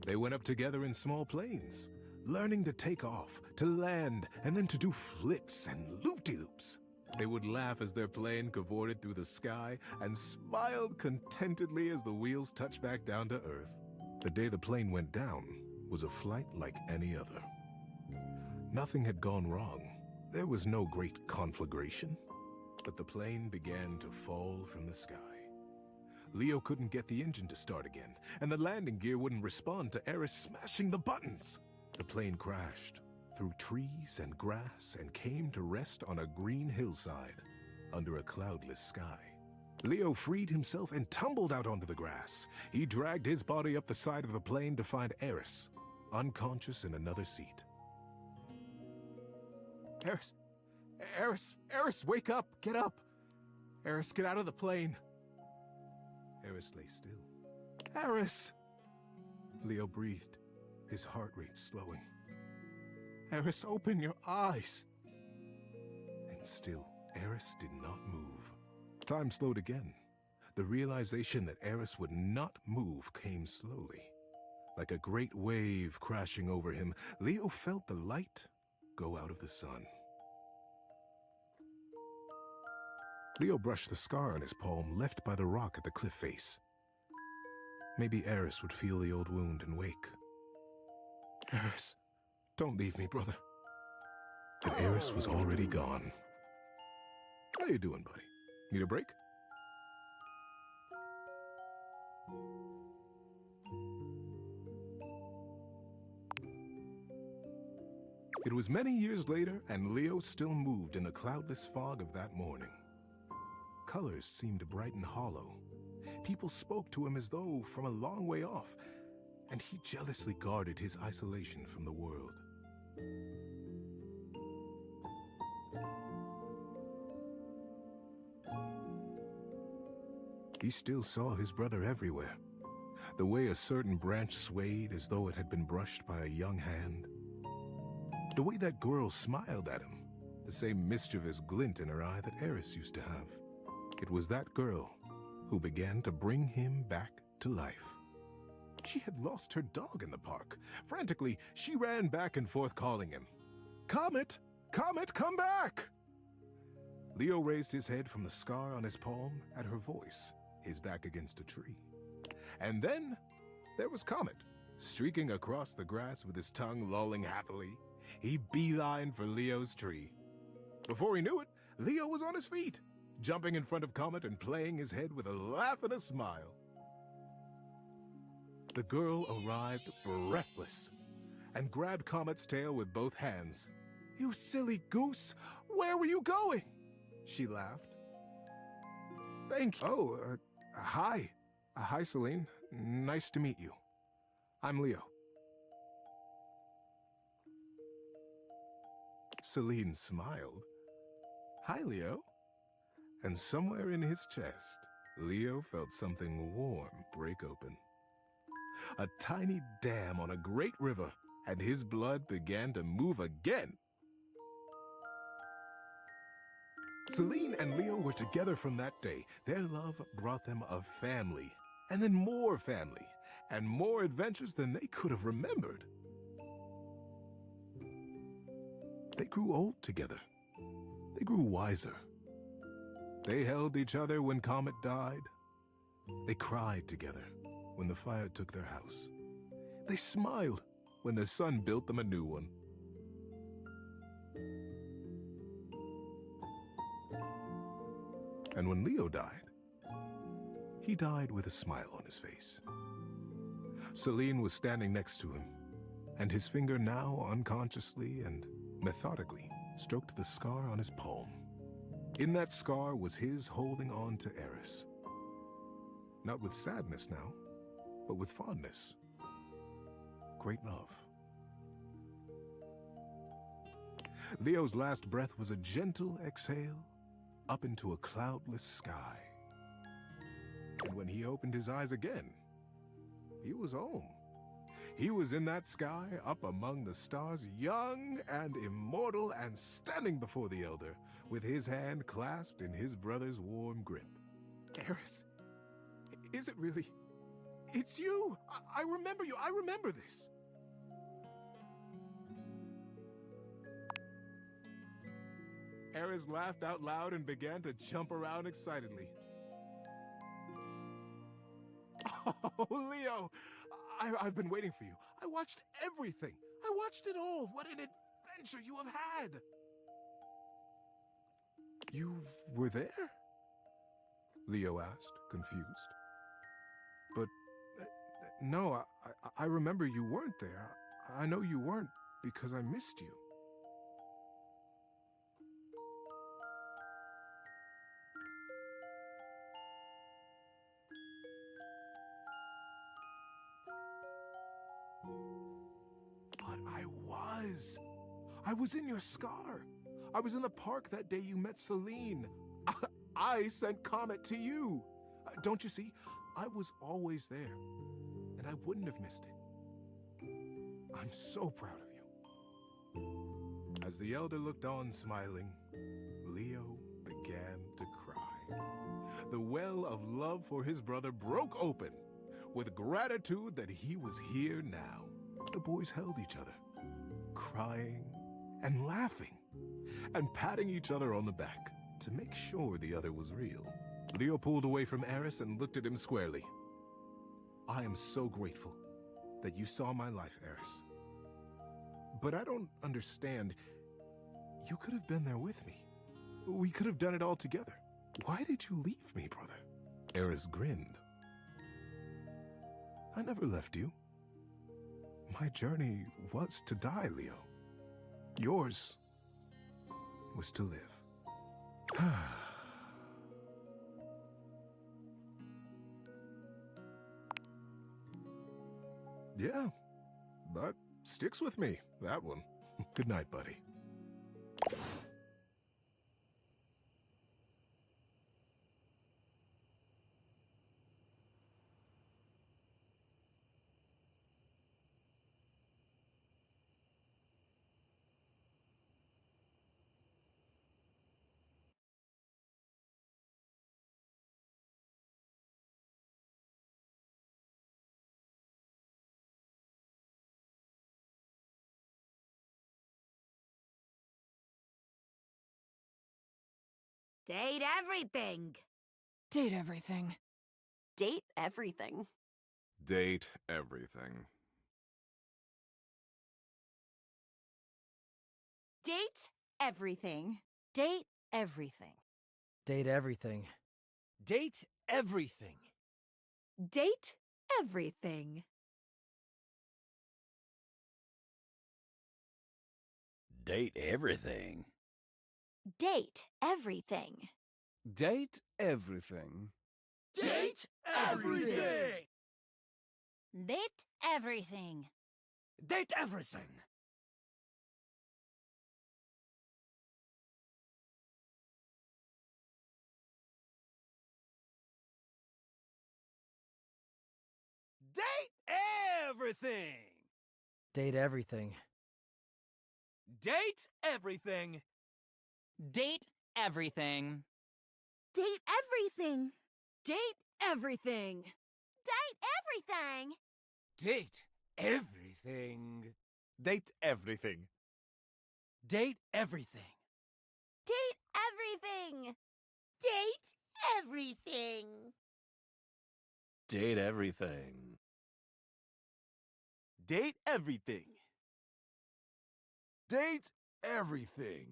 They went up together in small planes, learning to take off, to land, and then to do flips and loop-de-loops. They would laugh as their plane cavorted through the sky and smiled contentedly as the wheels touched back down to Earth. The day the plane went down was a flight like any other. Nothing had gone wrong. There was no great conflagration, but the plane began to fall from the sky. Leo couldn't get the engine to start again, and the landing gear wouldn't respond to Eris smashing the buttons. The plane crashed through trees and grass and came to rest on a green hillside under a cloudless sky. Leo freed himself and tumbled out onto the grass. He dragged his body up the side of the plane to find Eris, unconscious in another seat. Eris, wake up, get up. Eris, get out of the plane. Eris lay still. Eris! Leo breathed, his heart rate slowing. Eris, open your eyes. And still, Eris did not move. Time slowed again. The realization that Eris would not move came slowly. Like a great wave crashing over him, Leo felt the light go out of the sun. Leo brushed the scar on his palm left by the rock at the cliff face. Maybe Eris would feel the old wound and wake. Eris, don't leave me, brother. But Eris was already gone. How you doing, buddy? Need a break? It was many years later, and Leo still moved in the cloudless fog of that morning. Colors seemed bright and hollow. People spoke to him as though from a long way off, and he jealously guarded his isolation from the world. He still saw his brother everywhere. The way a certain branch swayed as though it had been brushed by a young hand. The way that girl smiled at him, the same mischievous glint in her eye that Eris used to have. It was that girl who began to bring him back to life. She had lost her dog in the park. Frantically, she ran back and forth calling him. Comet! Comet, come back! Leo raised his head from the scar on his palm at her voice, his back against a tree. And then there was Comet, streaking across the grass with his tongue lolling happily. He beelined for Leo's tree. Before he knew it, Leo was on his feet, jumping in front of Comet and playing his head with a laugh and a smile. The girl arrived breathless and grabbed Comet's tail with both hands. You silly goose! Where were you going? She laughed. Thank you. Oh, hi. Hi, Celine. Nice to meet you. I'm Leo. Celine smiled. Hi, Leo. And somewhere in his chest, Leo felt something warm break open. A tiny dam on a great river, and his blood began to move again. Celine and Leo were together from that day. Their love brought them a family, and then more family, and more adventures than they could have remembered. They grew old together. They grew wiser. They held each other when Comet died. They cried together when the fire took their house. They smiled when the sun built them a new one. And when Leo died, he died with a smile on his face. Celine was standing next to him, and his finger now unconsciously and methodically stroked the scar on his palm. In that scar was his holding on to Eris. Not with sadness now, but with fondness. Great love. Leo's last breath was a gentle exhale up into a cloudless sky. And when he opened his eyes again, he was home. He was in that sky, up among the stars, young and immortal, and standing before the Elder, with his hand clasped in his brother's warm grip. Eris, is it really? It's you! I remember you! I remember this! Eris laughed out loud and began to jump around excitedly. Oh, Leo! I've been waiting for you. I watched everything. I watched it all. What an adventure you have had! You were there? Leo asked, confused. But, no, I remember you weren't there. I know you weren't because I missed you. I was in your scar. I was in the park that day you met Celine. I sent Comet to you. Don't you see? I was always there, and I wouldn't have missed it. I'm so proud of you. As the Elder looked on smiling, Leo began to cry. The well of love for his brother broke open with gratitude that he was here now. The boys held each other, crying and laughing, and patting each other on the back to make sure the other was real. Leo pulled away from Eris and looked at him squarely. I am so grateful that you saw my life, Eris. But I don't understand. You could have been there with me. We could have done it all together. Why did you leave me, brother? Eris grinned. I never left you. My journey was to die, Leo. Yours was to live. Yeah, that sticks with me, that one. Good night, buddy. Date everything. Date everything. Date everything. Date everything. Date everything. Date everything. Date everything. Date everything. Date everything. Date everything. Date everything. Date everything. Date everything! Date everything. Date everything! Date everything! Date everything. Date everything! Date everything. Date everything. Date everything. Date everything. Date everything. Date everything. Date everything. Date everything. Date everything. Date everything. Date everything. Date everything.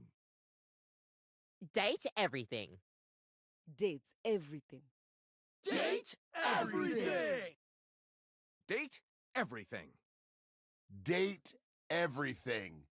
Date everything. Date everything. Date everything! Date everything. Date everything.